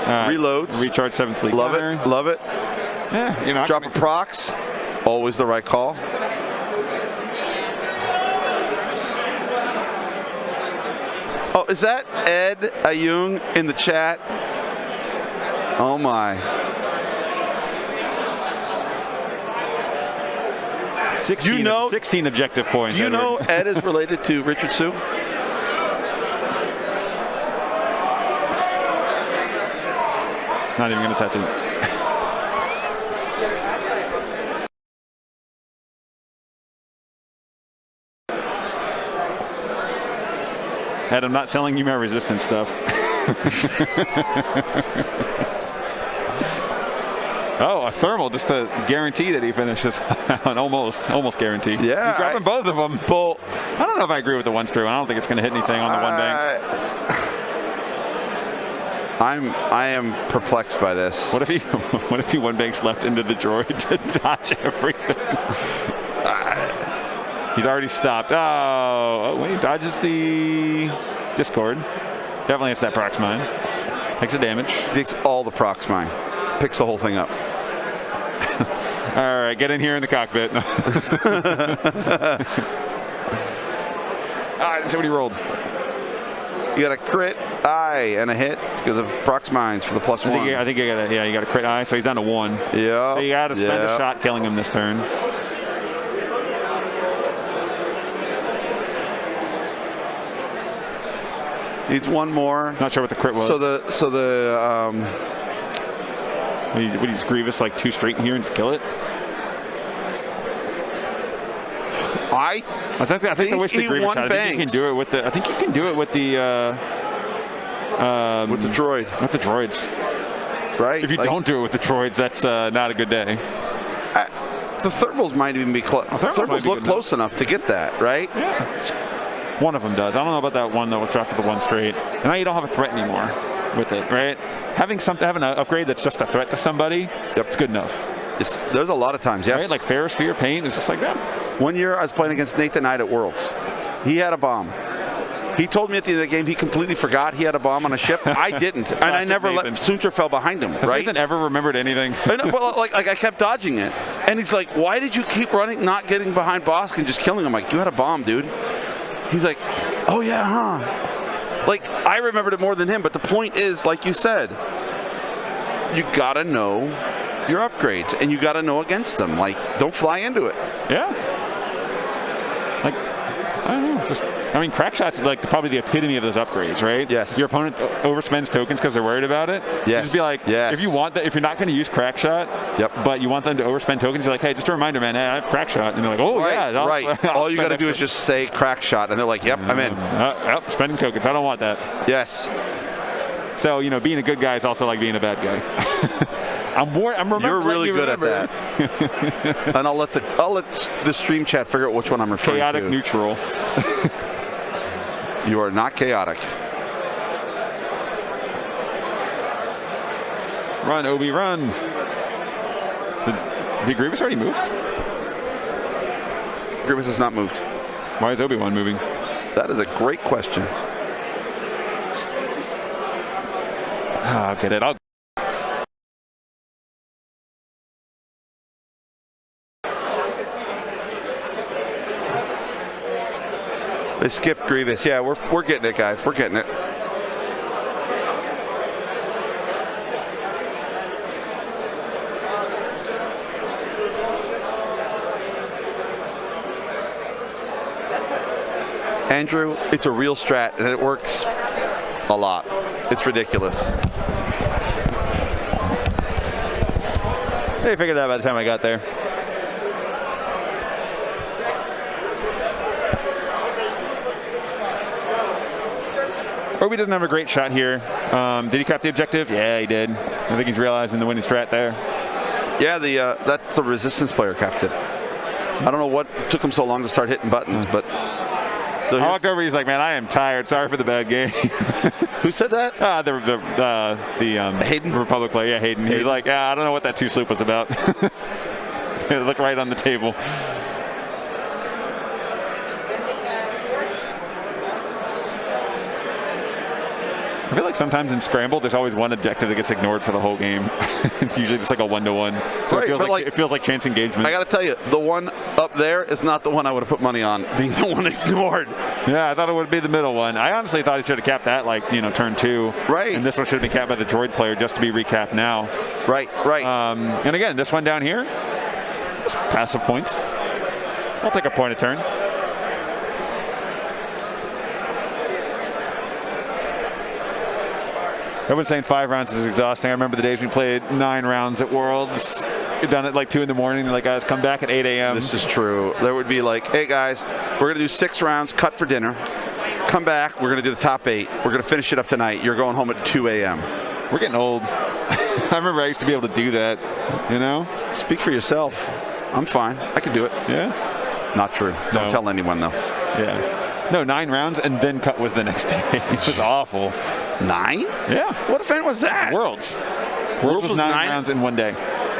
Reloads. Recharge 7th Fleet. Love it. Love it. Yeah, you know. Drop a procs. Always the right call. Oh, is that Ed Ayung in the chat? Oh my. 16 objective points. Do you know Ed is related to Richard Sue? Not even going to touch it. Ed, I'm not selling you my resistance stuff. Oh, a thermal just to guarantee that he finishes on almost guaranteed. Yeah. He's dropping both of them. Well, I don't know if I agree with the one screw. I don't think it's going to hit anything on the one bank. I am perplexed by this. What if he one banks left into the droid to dodge everything? He's already stopped. Oh, wait, dodges the Discord. Definitely hits that prox mine. Takes the damage. Takes all the procs mine. Picks the whole thing up. All right, get in here in the cockpit. I didn't see what he rolled. You got a crit eye and a hit because of prox mines for the +1. I think you got a crit eye, so he's down to 1. Yeah. So you got to spend a shot killing him this turn. Needs one more. Not sure what the crit was. Would you just Grievous like 2 straight here and just kill it? I think the wish the Grievous shot. I think you can do it with the. I think you can do it with the. With the droid. With the droids. Right. If you don't do it with the droids, that's not a good day. The thermals might even be close. Thermals look close enough to get that, right? Yeah. One of them does. I don't know about that one that was dropped to the 1 straight. And now you don't have a threat anymore with it, right? Having an upgrade that's just a threat to somebody, it's good enough. There's a lot of times, yes. Right? Like Ferrosphere Paint is just like that. One year I was playing against Nathan Knight at Worlds. He had a bomb. He told me at the end of the game he completely forgot he had a bomb on a ship. I didn't, and I never let Suntra fell behind him. Has Nathan ever remembered anything? Well, like I kept dodging it, and he's like, "Why did you keep running, not getting behind Bosk and just killing him?" I'm like, "You had a bomb, dude." He's like, "Oh yeah, huh?" Like I remembered it more than him. But the point is, like you said, you gotta know your upgrades, and you gotta know against them. Like, don't fly into it. Yeah. Like, I don't know. Just, I mean, crack shots like probably the epitome of those upgrades, right? Yes. Your opponent overspends tokens because they're worried about it. Yes. You just be like, if you want that, if you're not going to use crack shot, but you want them to overspend tokens, you're like, hey, just a reminder, man, I have crack shot, and they're like, oh yeah, right. All you got to do is just say crack shot, and they're like, yep, I'm in. Spending tokens. I don't want that. Yes. So being a good guy is also like being a bad guy. I'm remembering. You're really good at that. And I'll let the stream chat figure out which one I'm referring to. Chaotic neutral. You are not chaotic. Run, Obi, run. Did Grievous already move? Grievous has not moved. Why is Obi-Wan moving? That is a great question. I'll get it. They skipped Grievous. Yeah, we're getting it, guys. We're getting it. Andrew, it's a real strat, and it works a lot. It's ridiculous. They figured it out by the time I got there. Obi doesn't have a great shot here. Did he cap the objective? Yeah, he did. I think he's realizing the winning strat there. Yeah, that's the resistance player capped it. I don't know what took him so long to start hitting buttons, but... So I walked over, he's like, man, I am tired. Sorry for the bad game. Who said that? The Haydn? Republic player, yeah, Haydn. He was like, yeah, I don't know what that 2-sloop was about. It looked right on the table. I feel like sometimes in Scramble, there's always one objective that gets ignored for the whole game. It's usually just like a 1-to-1. So right, it feels like chance engagement. I got to tell you, the one up there is not the one I would have put money on, being the one ignored. Yeah, I thought it would be the middle one. I honestly thought he should have capped that, like, turn 2. Right. And this one should have been capped by the droid player just to be recapped now. Right. And again, this one down here, passive points. I'll take a point a turn. Everyone's saying 5 rounds is exhausting. I remember the days we played 9 rounds at Worlds. We'd done it like 2 in the morning. They're like, guys, come back at 8 a.m. This is true. There would be like, hey, guys, we're going to do 6 rounds, cut for dinner. Come back. We're going to do the top 8. We're going to finish it up tonight. You're going home at 2 a.m. We're getting old. I remember I used to be able to do that, you know? Speak for yourself. I'm fine. I can do it. Yeah? Not true. Don't tell anyone, though. Yeah. No, 9 rounds and then cut was the next day. It was awful. 9? Yeah. What event was that? Worlds. Worlds was 9 rounds in one day.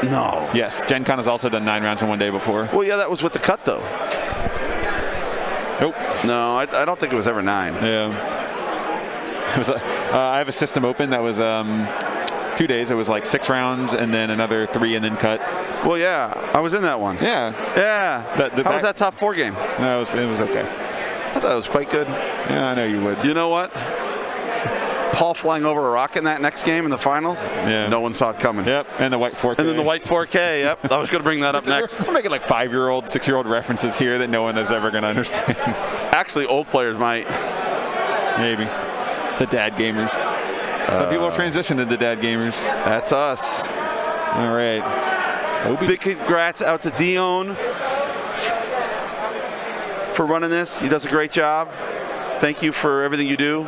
No. Yes, Gen Con has also done 9 rounds in one day before. Well, yeah, that was with the cut, though. Nope. No, I don't think it was ever 9. Yeah. It was, I have a system open that was 2 days. It was like 6 rounds and then another 3 and then cut. Well, yeah, I was in that one. Yeah. Yeah. How was that top 4 game? No, it was okay. I thought it was quite good. Yeah, I know you would. You know what? Paul flying over a rock in that next game in the finals. Yeah. No one saw it coming. Yep, and the white 4K. And then the white 4K, yep. I was going to bring that up next. We're making like 5-year-old, 6-year-old references here that no one is ever going to understand. Actually, old players might. Maybe. The dad gamers. Some people have transitioned into dad gamers. That's us. All right. Big congrats out to Dion for running this. He does a great job. Thank you for everything you do.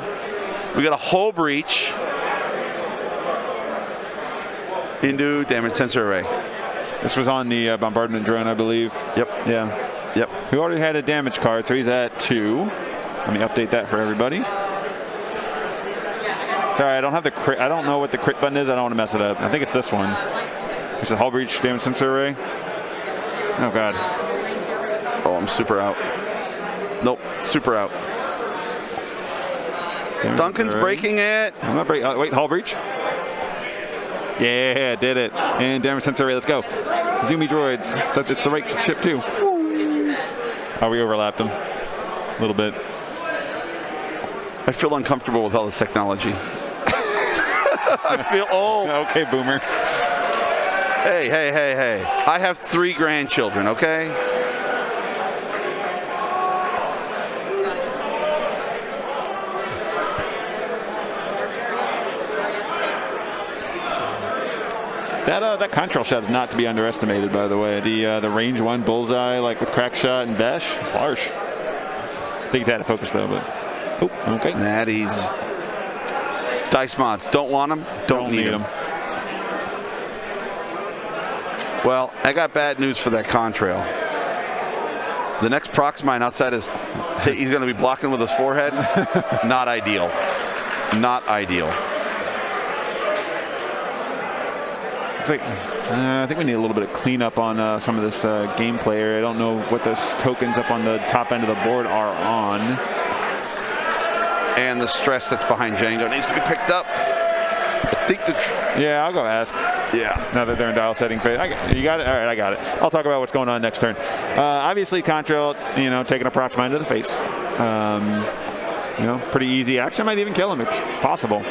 We got a hull breach into damage sensor array. This was on the bombardment drone, I believe. Yep. Yeah. Yep. Who already had a damage card, so he's at 2. Let me update that for everybody. Sorry, I don't have the crit. I don't know what the crit button is. I don't want to mess it up. I think it's this one. It's a hull breach damage sensor array. Oh, God. Oh, I'm super out. Nope, super out. Damage Duncan's array. breaking it. I'm not breaking. Wait, hull breach. Yeah, did it. And damage sensor array. Let's go. Zoomy droids. So it's the right ship, too. Oh, we overlapped them a little bit. I feel uncomfortable with all this technology. I feel old. Okay, boomer. Hey, hey, hey, hey. I have 3 grandchildren, okay? That contrail shot is not to be underestimated, by the way. The range 1 bullseye, like with crack shot and bash, it's harsh. I think it's out of focus though, but okay. Natties. Dice mods. Don't want them. Don't need them. Well, I got bad news for that contrail. The next prox mine outside is he's going to be blocking with his forehead. Not ideal. Not ideal. I think we need a little bit of cleanup on some of this gameplay. I don't know what those tokens up on the top end of the board are on. And the stress that's behind Django needs to be picked up. I think yeah, I'll go ask. Yeah. Now that they're in dial setting phase. You got it? All right, I got it. I'll talk about what's going on next turn. Obviously, contrail, taking a prox mine to the face. Pretty easy action. I might even kill him. It's possible.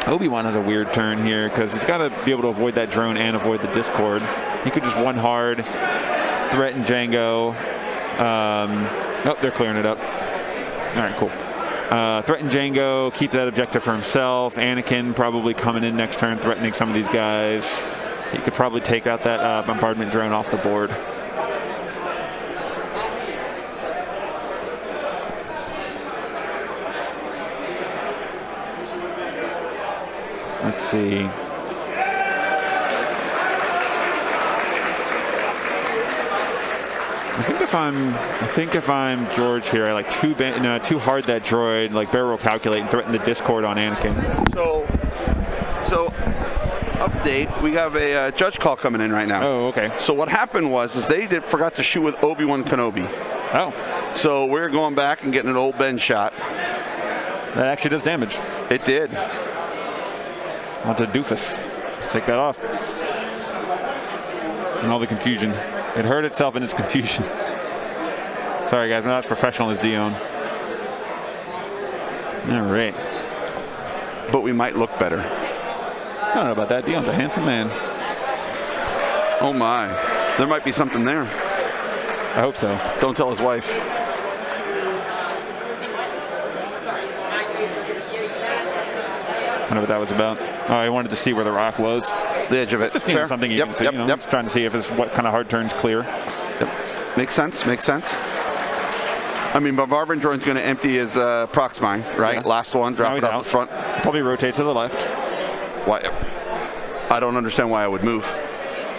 Obi-Wan has a weird turn here because he's got to be able to avoid that drone and avoid the Discord. He could just one hard, threaten Django. They're clearing it up. All right, cool. Threaten Django, keep that objective for himself. Anakin probably coming in next turn, threatening some of these guys. He could probably take out that bombardment drone off the board. Let's see. I think if I'm George here, I like too hard that droid, like barrel roll calculate and threaten the Discord on Anakin. So update, we have a judge call coming in right now. Oh, okay. So what happened was they forgot to shoot with Obi-Wan Kenobi. Oh. So we're going back and getting an old Ben shot. That actually does damage. It did. Onto Doofus. Let's take that off. And all the confusion. It hurt itself in its confusion. Sorry, guys. I'm not as professional as Dion. All right. But we might look better. I don't know about that. Dion's a handsome man. Oh, my. There might be something there. I hope so. Don't tell his wife. I wonder what that was about. Oh, I wanted to see where the rock was. The edge of it. Just something you can see. Just trying to see if it's what kind of hard turns clear. Yep. Makes sense. Makes sense. I mean, Bombardment Drone's going to empty his prox mine, right? Yeah. Last one, drop it out the front. Probably rotate to the left. Why? I don't understand why I would move.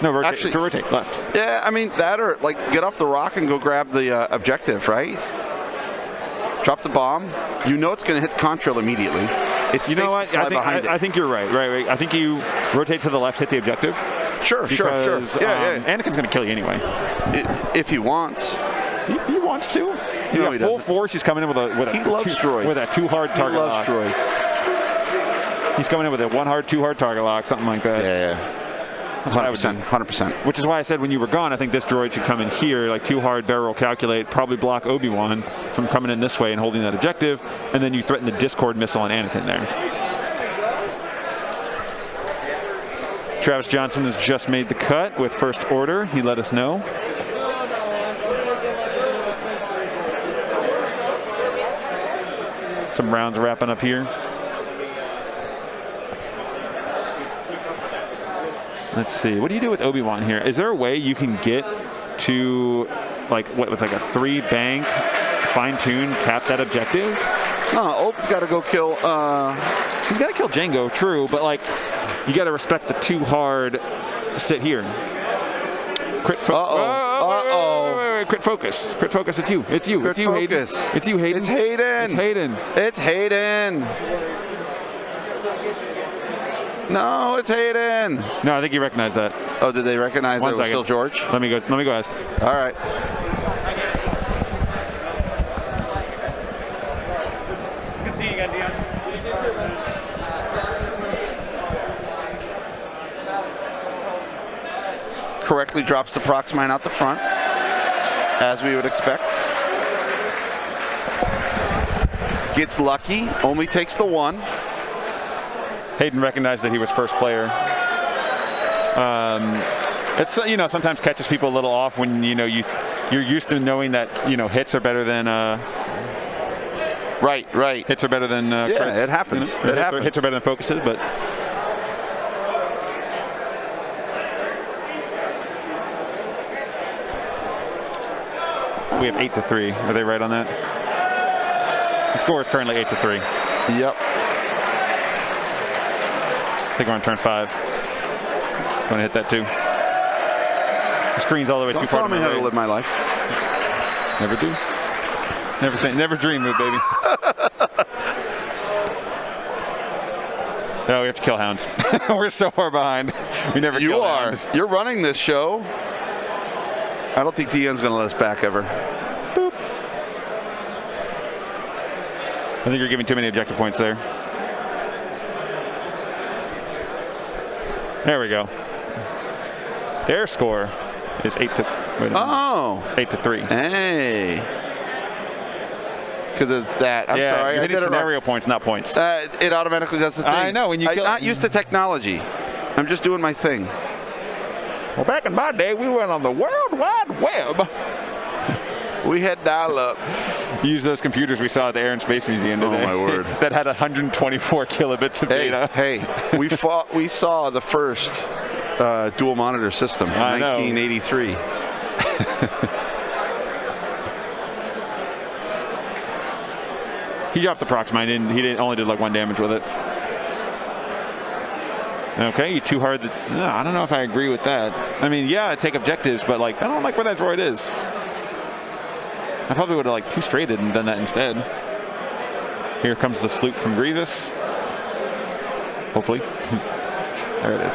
No, rotate. Actually, rotate left. Yeah, I mean, that or like get off the rock and go grab the objective, right? Drop the bomb. You know it's going to hit the contrail immediately. It's You safe know what? to fly behind it. I think you're right. Right. I think you rotate to the left, hit the objective. Sure. Because, Yeah. Anakin's going to kill you anyway. If he wants. He wants to. He's got full force. He's coming in with a He loves droids. With a 2 hard target lock. He loves droids. He's coming in with a 1 hard, 2 hard target lock, something like that. Yeah. That's what I would do. 100%. Which is why I said when you were gone, I think this droid should come in here, like 2 hard, barrel calculate, probably block Obi-Wan from coming in this way and holding that objective, and then you threaten the Discord missile on Anakin there. Travis Johnson has just made the cut with First Order. He let us know. Some rounds wrapping up here. Let's see. What do you do with Obi-Wan here? Is there a way you can get to like what with like a 3 bank, fine-tune, cap that objective? Obi's got to go kill. He's got to kill Jango, true, but like you got to respect the 2 hard sit here. Crit Uh-oh. Crit focus. Crit focus. It's you. It's you. Crit it's you, Hayden. focus. It's you, Hayden. It's Hayden. It's Hayden. It's Hayden. No, it's Hayden. No, I think you recognize that. Oh, did they recognize that it was second. still George? Let me go ask. All right. Good to see you again, Dion. Correctly drops the prox mine out the front, as we would expect. Gets lucky, only takes the 1. Hayden recognized that he was first player. It's sometimes catches people a little off when you're used to knowing that hits are better than Right. hits are better than crits. It happens. It happens. Hits are better than focuses, but we have 8-3. Are they right on that? The score is currently 8-3. Yep. I think we're on turn 5. Want to hit that too? The screen's all the way too Don't far tell to me my how to right. live my life. Never do. Never dream of it, baby. No, we have to kill Hound. We're so far behind. We never You kill are. Hound. You're running this show. I don't think Dion's going to let us back ever. Boop. I think you're giving too many objective points there. There we go. Their score is 8-3. Hey. Because of that. I'm sorry. You're I hitting did it scenario wrong. points, not points. It automatically does the thing. I know, when you I'm kill- not used to technology. I'm just doing my thing. Well, back in my day, we went on the World Wide Web. We had dial-up. Use those computers we saw at the Air and Space Museum today. Oh, my word. That had 124 kilobits of data. Hey, we saw the first dual monitor system from I know. 1983. He dropped the prox mine. He only did like 1 damage with it. Okay, you 2 hard. I don't know if I agree with that. I mean, yeah, take objectives, but like I don't like where that droid is. I probably would have like 2 straighted and done that instead. Here comes the sloop from Grievous. Hopefully. There it is.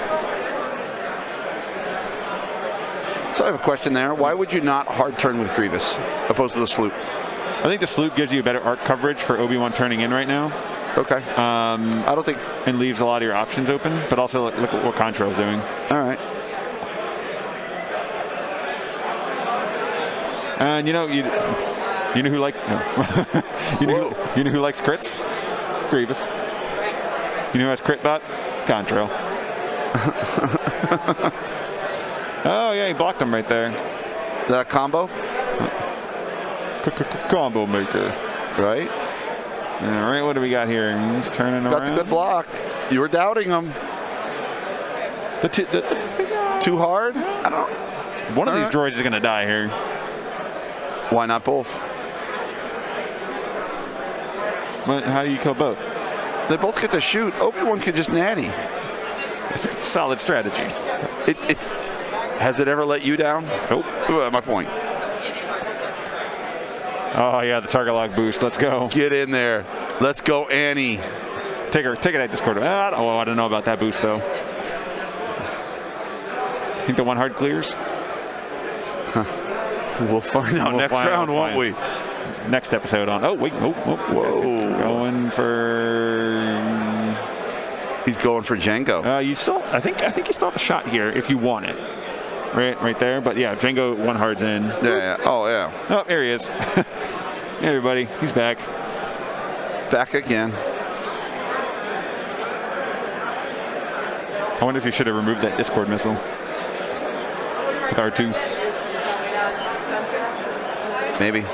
So I have a question there. Why would you not hard turn with Grievous opposed to the sloop? I think the sloop gives you a better arc coverage for Obi-Wan turning in right now. Okay. I don't think. And leaves a lot of your options open, but also look at what Contrail's doing. All right. And you know who likes you know who likes crits? Grievous. You know who has crit bot? Contrail. Oh yeah, he blocked him right there. Is that a combo? Combo maker. Right. All right, what do we got here? He's turning Got around. the good block. You were doubting him. Too hard? I don't. One of these droids is going to die here. Why not both? How do you kill both? They both get to shoot. Obi-Wan could just natty. It's a solid strategy. Has it ever let you down? Nope. My point. Oh yeah, the target lock boost. Let's go. Get in there. Let's go, Annie. Take it at Discord. I don't know about that boost though. Think the one hard clears? We'll find out next round, won't we? Next episode on. Oh wait, whoa. Going for. He's going for Django. You still. I think you still have a shot here if you want it. Right there. But yeah, Django one hard's in. Yeah. Oh yeah. Oh, there he is. Hey everybody, he's back. Back again. I wonder if you should have removed that Discord missile with R2. Maybe.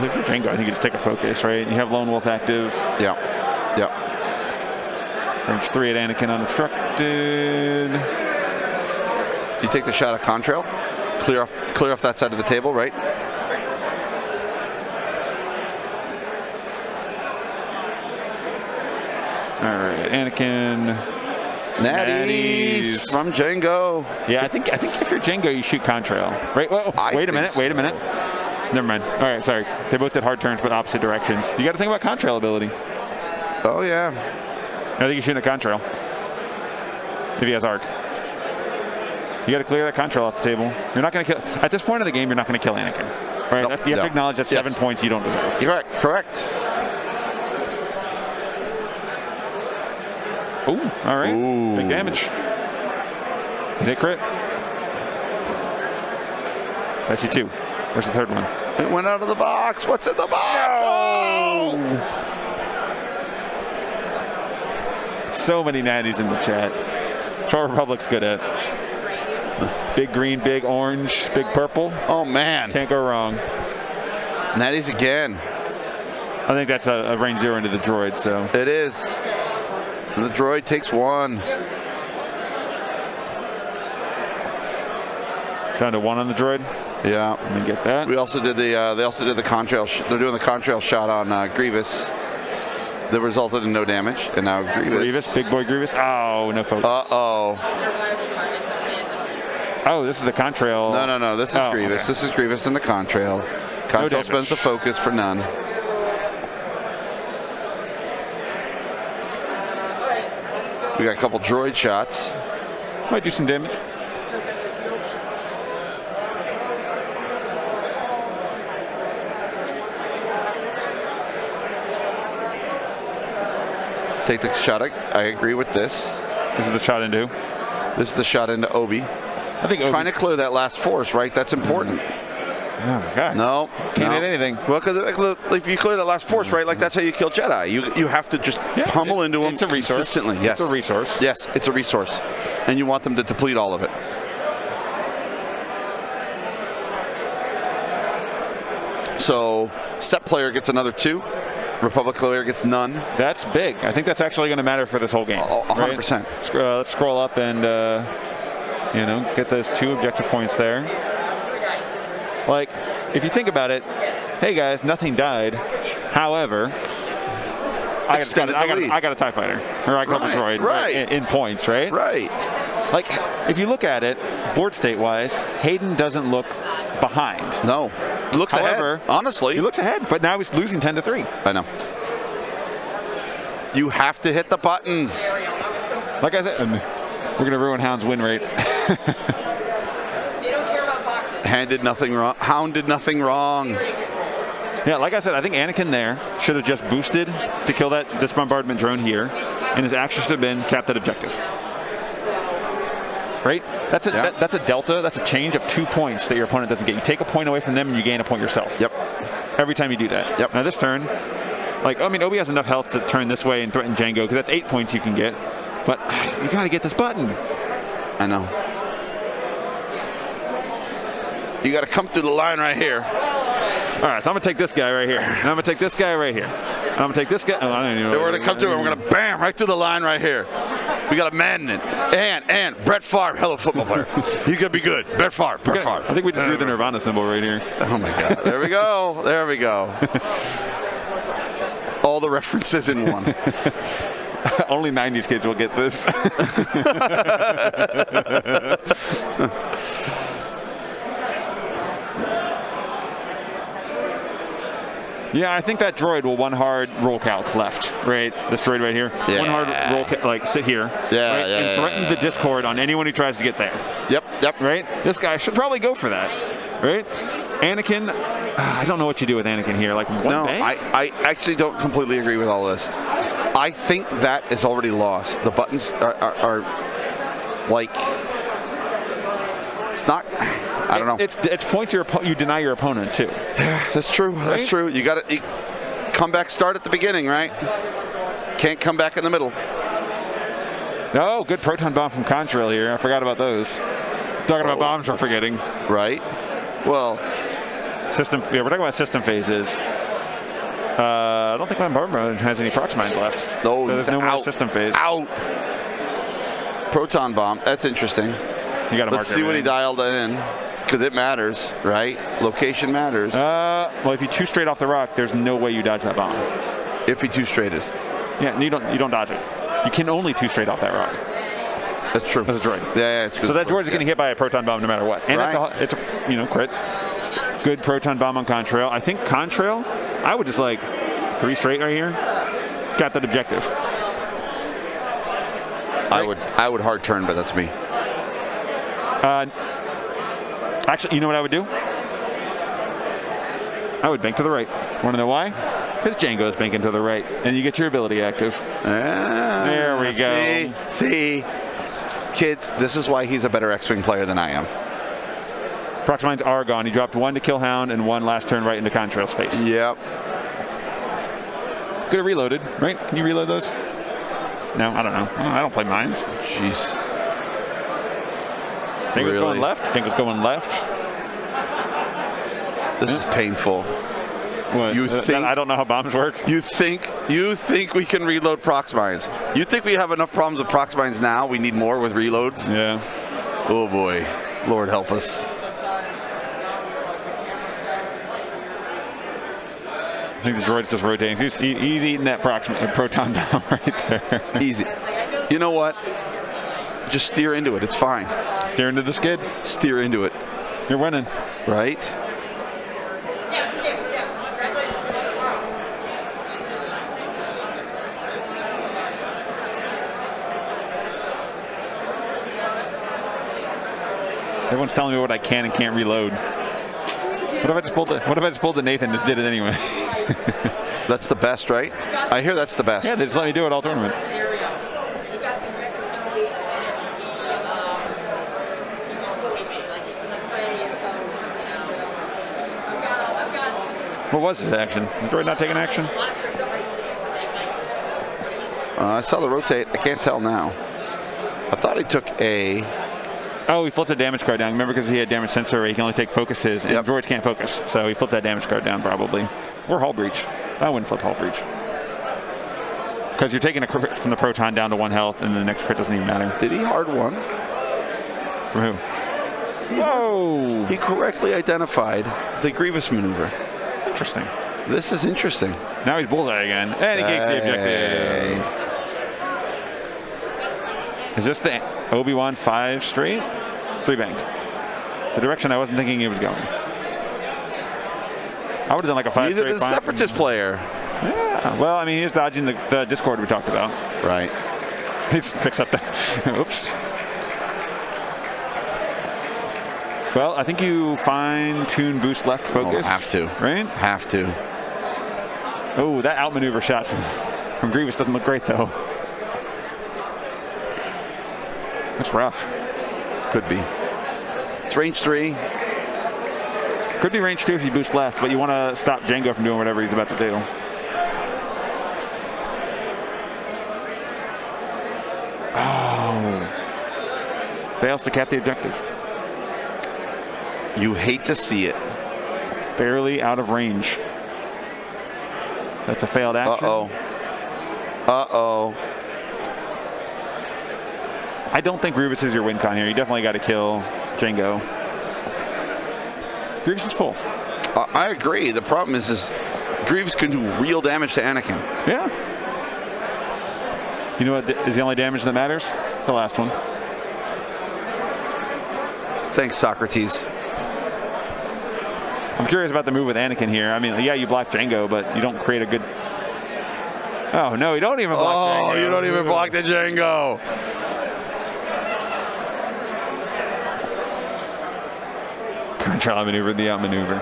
If you're Django, I think you just take a focus, right? You have Lone Wolf active. Yeah. Range 3 at Anakin unobstructed. You take the shot at Contrail. Clear off that side of the table, right? All right, Anakin. Natties from Django. Yeah, I think if you're Django, you shoot Contrail. Right? Whoa, wait a minute. Never mind. All right, sorry. They both did hard turns, but opposite directions. You got to think about Contrail ability. Oh yeah. I think you shoot a Contrail. If he has arc. You got to clear that Contrail off the table. You're not going to kill. At this point of the game, you're not going to kill Anakin. Right? Nope, You have to acknowledge that 7 points you don't deserve. You're correct. Ooh, all right. Ooh. Big damage. Hit crit. I see 2. Where's the third one? It went out of the box. What's in the box? Oh! So many natties in the chat. Troll Republic's good at. Big green, big orange, big purple. Oh man. Can't go wrong. Natties again. I think that's a range 0 into the droid, so. It is. And the droid takes 1. Down to 1 on the droid. Yeah. Let me get that. We also did the. They also did the contrail. They're doing the contrail shot on Grievous. That resulted in no damage, and now Grievous. Big boy Grievous. Oh, no focus. Oh, this is the contrail. No. This is Grievous. Okay. This is Grievous and the contrail. Contrail spends the focus for none. We got a couple droid shots. Might do some damage. Take the shot. I agree with this. This is the shot into. This is the shot into Obi. I think trying to clear that last force, right? That's important. Oh my God. No, can't hit anything. Well, because if you clear that last force, right, like that's how you kill Jedi. You have to just pummel into them. It's a resource. Consistently. Yes, it's a resource. Yes, it's a resource, and you want them to deplete all of it. So, set player gets another 2. Republic player gets none. That's big. I think that's actually going to matter for this whole game. 100%. Right? Let's scroll up and get those 2 objective points there. Like, if you think about it, hey guys, nothing died. However, I got a TIE fighter, or I got a droid in points, right? Right. Like, if you look at it, board state-wise, Haydn doesn't look behind. No. He looks ahead, honestly. He looks ahead, but now he's losing 10-3. I know. You have to hit the buttons. Like I said, we're going to ruin Hound's win rate. Hound did nothing wrong. Hound did nothing wrong. Yeah, like I said, I think Anakin there should have just boosted to kill this bombardment drone here, and his action should have been cap that objective. Right? That's a delta. That's a change of 2 points that your opponent doesn't get. You take a point away from them, and you gain a point yourself. Yep. Every time you do that. Yep. Now this turn, Obi has enough health to turn this way and threaten Django, because that's 8 points you can get. But you got to get this button. I know. You got to come through the line right here. All right, so I'm going to take this guy right here. And I'm going to take this guy right here. I'm going to take this guy. Oh, I don't even know. We're going to come to it. We're going to bam right through the line right here. We got a man in it. And Brett Favre, hello football player. He's going to be good. Brett Favre. I think we just drew the Nirvana symbol right here. Oh, my God. There we go. There we go. All the references in one. Only 90s kids will get this. Yeah, I think that droid will one hard roll calc left, right? This droid right here. Yeah. One hard roll like sit here. Yeah, right? And threaten the discord on anyone who tries to get there. Yep. Right? This guy should probably go for that. Right? Anakin, I don't know what you do with Anakin here. Like one bank? I actually don't completely agree with all this. I think that is already lost. The buttons are like, it's not, I don't know. It's points you deny your opponent too. That's true. Right? That's true. You got to come back, start at the beginning, right? Can't come back in the middle. Oh, good proton bomb from Contrail here. I forgot about those. Talking about bombs we're forgetting. Right. Well, system. Yeah, we're talking about system phases. I don't think my Barbara has any prox mines left. No, so there's no more system phase. Out. Proton bomb. That's interesting. You got to Let's see what he dialed in, because it matters, right? Location matters. Well, if you two straight off the rock, there's no way you dodge that bomb. If he two straighted. Yeah, you don't dodge it. You can only two straight off that rock. That's true. That's a droid. Yeah, it's good. So that droid is getting hit by a proton bomb no matter what, and it's a crit. Good proton bomb on Contrail. I think Contrail, I would just like 3 straight right here. Got that objective. Right? I would hard turn, but that's me. Actually, you know what I would do? I would bank to the right. Want to know why? Because Django's banking to the right, and you get your ability active. There we go. See, kids, this is why he's a better X-Wing player than I am. Prox mines are gone. He dropped 1 to kill Hound and 1 last turn right into Contrail's face. Yep. Could have reloaded, right? Can you reload those? No, I don't know. I don't play mines. Jeez. Django's going left. Django's going left. This is painful. What? You think I don't know how bombs work? You think we can reload prox mines? You think we have enough problems with prox mines now? We need more with reloads? Yeah. Oh boy. Lord help us. I think the droid's just rotating. He's eating that proton bomb right there. Easy. You know what? Just steer into it. It's fine. Steer into the skid. Steer into it. You're winning. Right? Everyone's telling me what I can and can't reload. What if I just pulled the Nathan and just did it anyway? That's the best, right? I hear that's the best. Yeah, they just let me do it all tournaments. What was his action? The droid not taking action? I saw the rotate. I can't tell now. I thought he took a... Oh, he flipped a damage card down. Remember, because he had damage sensor, where he can only take focuses, and droids can't focus. So he flipped that damage card down, probably. Or Hull Breach. I wouldn't flip Hull Breach. Because you're taking a crit from the proton down to 1 health, and the next crit doesn't even matter. Did he hard 1? From who? Whoa! He correctly identified the Grievous maneuver. Interesting. This is interesting. Now he's bullseye again, and he takes the objective. Is this the Obi-Wan 5 straight? 3 bank. The direction I wasn't thinking he was going. I would have done like a 5 straight. Neither the Separatist player. Yeah. Well, I mean, he's dodging the Discord we talked about. Right. He just picks up the... Oops. Well, I think you fine-tune boost left focus. Oh, have to. Right? Have to. Oh, that outmaneuver shot from Grievous doesn't look great, though. That's rough. Could be. It's range 3. Could be range 2 if you boost left, but you want to stop Django from doing whatever he's about to do. Oh. Fails to cap the objective. You hate to see it. barely out of range. That's a failed action. Uh-oh. I don't think Grievous is your win con here. You definitely got to kill Django. Grievous is full. I agree. The problem is Grievous can do real damage to Anakin. Yeah. You know what is the only damage that matters? The last one. Thanks, Socrates. I'm curious about the move with Anakin here. I mean, yeah, you block Django, but you don't create a good... Oh, no, you don't even block Django. Oh, you don't even block the Django. Control outmaneuver, the outmaneuver.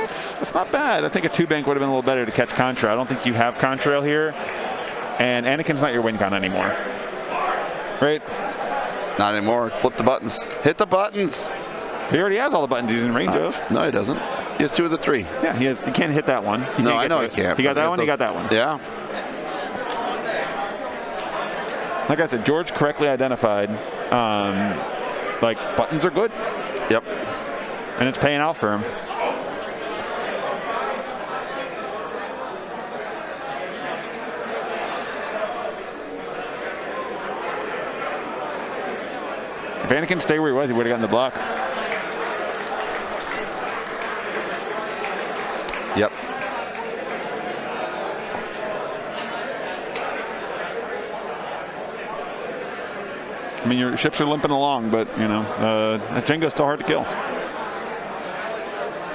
That's not bad. I think a 2-bank would have been a little better to catch Contra. I don't think you have Contrail here. And Anakin's not your win con anymore. Right? Not anymore. Flip the buttons. Hit the buttons. He already has all the buttons he's in range of. No, he doesn't. He has 2 of the 3. Yeah, he can't hit that one. No, I know he can't. He got that one, he got that one. Yeah. Like I said, George correctly identified, like, buttons are good. Yep. And it's paying out for him. If Anakin stayed where he was, he would have gotten the block. Yep. I mean, your ships are limping along, but, you know, that Django's still hard to kill.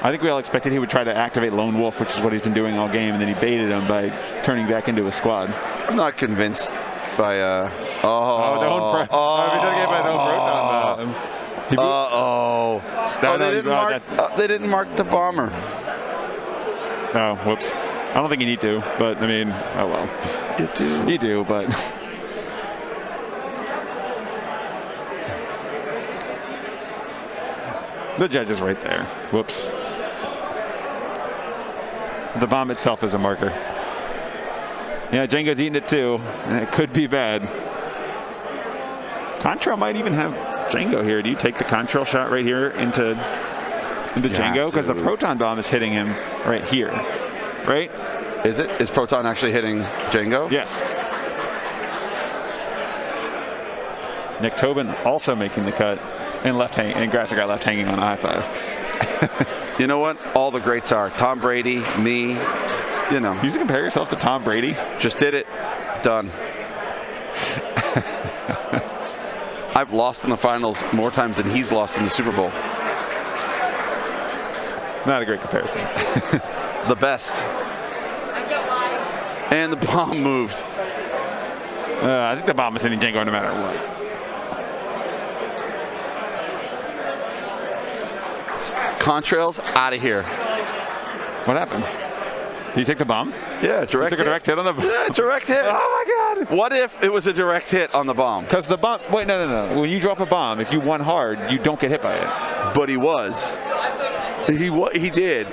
I think we all expected he would try to activate Lone Wolf, which is what he's been doing all game, and then he baited him by turning back into a squad. I'm not convinced by... He's trying to get by his own proton bomb. They didn't mark the bomber. Oh, whoops. I don't think you need to, but, I mean, oh well. You do. You do, but... The judge is right there. Whoops. The bomb itself is a marker. Yeah, Django's eating it too, and it could be bad. Contrail might even have Django here. Do you take the Contrail shot right here into Django? Because the proton bomb is hitting him right here, right? Is it? Is proton actually hitting Django? Yes. Nick Tobin also making the cut, and Grasser got left hanging on I-5. You know what? All the greats are. Tom Brady, me, you know. You just compare yourself to Tom Brady? Just did it. Done. I've lost in the finals more times than he's lost in the Super Bowl. Not a great comparison. The best. And the bomb moved. I think the bomb is hitting Django no matter what. Contrails out of here. What happened? Did you take the bomb? Yeah, direct you took a direct hit on the bomb? Yeah, direct hit. Oh my God. What if it was a direct hit on the bomb? Because the bomb, wait, no. When you drop a bomb, if you won hard, you don't get hit by it. But he was. He did.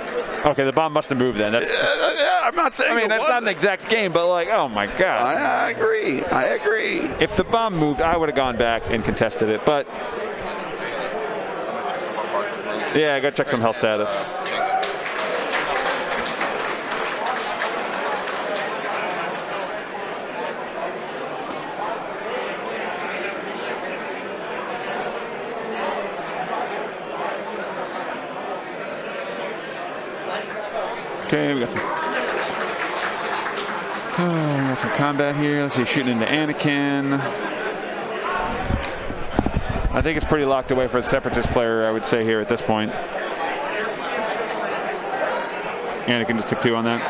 Okay, the bomb must have moved then. That's, yeah, I'm not saying. I mean, that's not an exact game, but like, oh my God. I agree. If the bomb moved, I would have gone back and contested it, but yeah, I gotta check some health status. Okay, we got some combat here. Let's see, shooting into Anakin. I think it's pretty locked away for the Separatist player, I would say, here at this point. Anakin just took 2 on that.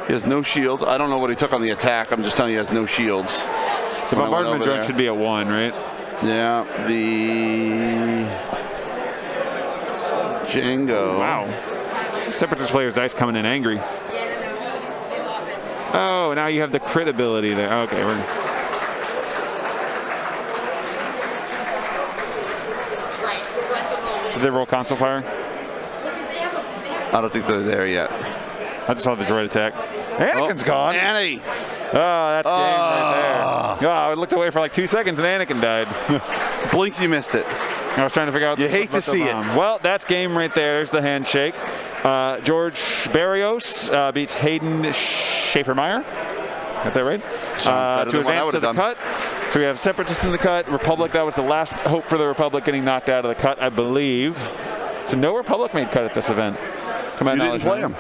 He has no shields. I don't know what he took on the attack. I'm just telling you he has no shields. The bombardment drone should be at 1, right? Yeah, the Django. Wow. Separatist player's dice coming in angry. Oh, now you have the crit ability there. Okay, Did they roll console fire? I don't think they're there yet. I just saw the droid attack. Anakin's gone. Annie. that's game right there. Oh, I looked away for like 2 seconds and Anakin died. Blinked, you missed it. I was trying to figure out. You hate to see it. Well, that's game right there. There's the handshake. George Berrios beats Haydn Schaefermeyer. Got that right? To advance to the cut. So we have Separatists in the cut. Republic, that was the last hope for the Republic getting knocked out of the cut, I believe. So no Republic made cut at this event. You didn't play them.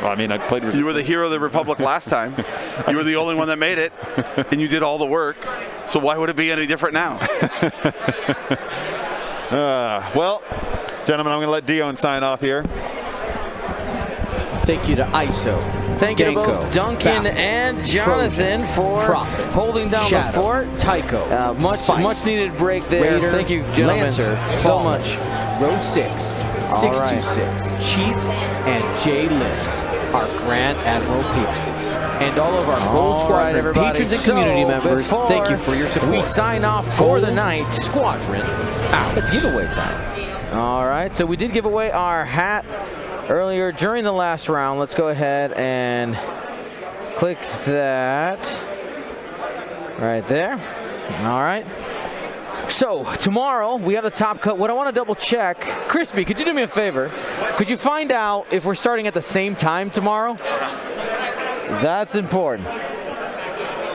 Well, I mean, I played Resistance. You were the hero of the Republic last time. You were the only one that made it, and you did all the work. So why would it be any different now? Well, gentlemen, I'm going to let Dion sign off here. Thank you to ISO. Thank you to Danko, both Duncan Baffin, and Jonathan Trojan, for Prophet, holding down Shadow, the fort. Tycho, Much needed break there. Raider, Thank you, gentlemen, Lancer, so Fallen, much. Row 6, 626, Chief, and J List, our Grand Admiral patrons. And all of our Gold Squadron everybody. patrons and community So, members, before thank you for your support. We sign off for the night. Squadron out. It's giveaway time. All right, so we did give away our hat earlier during the last round. Let's go ahead and click that right there. All right. So tomorrow we have the top cut. What I want to double check, Crispy, could you do me a favor? Could you find out if we're starting at the same time tomorrow? That's important.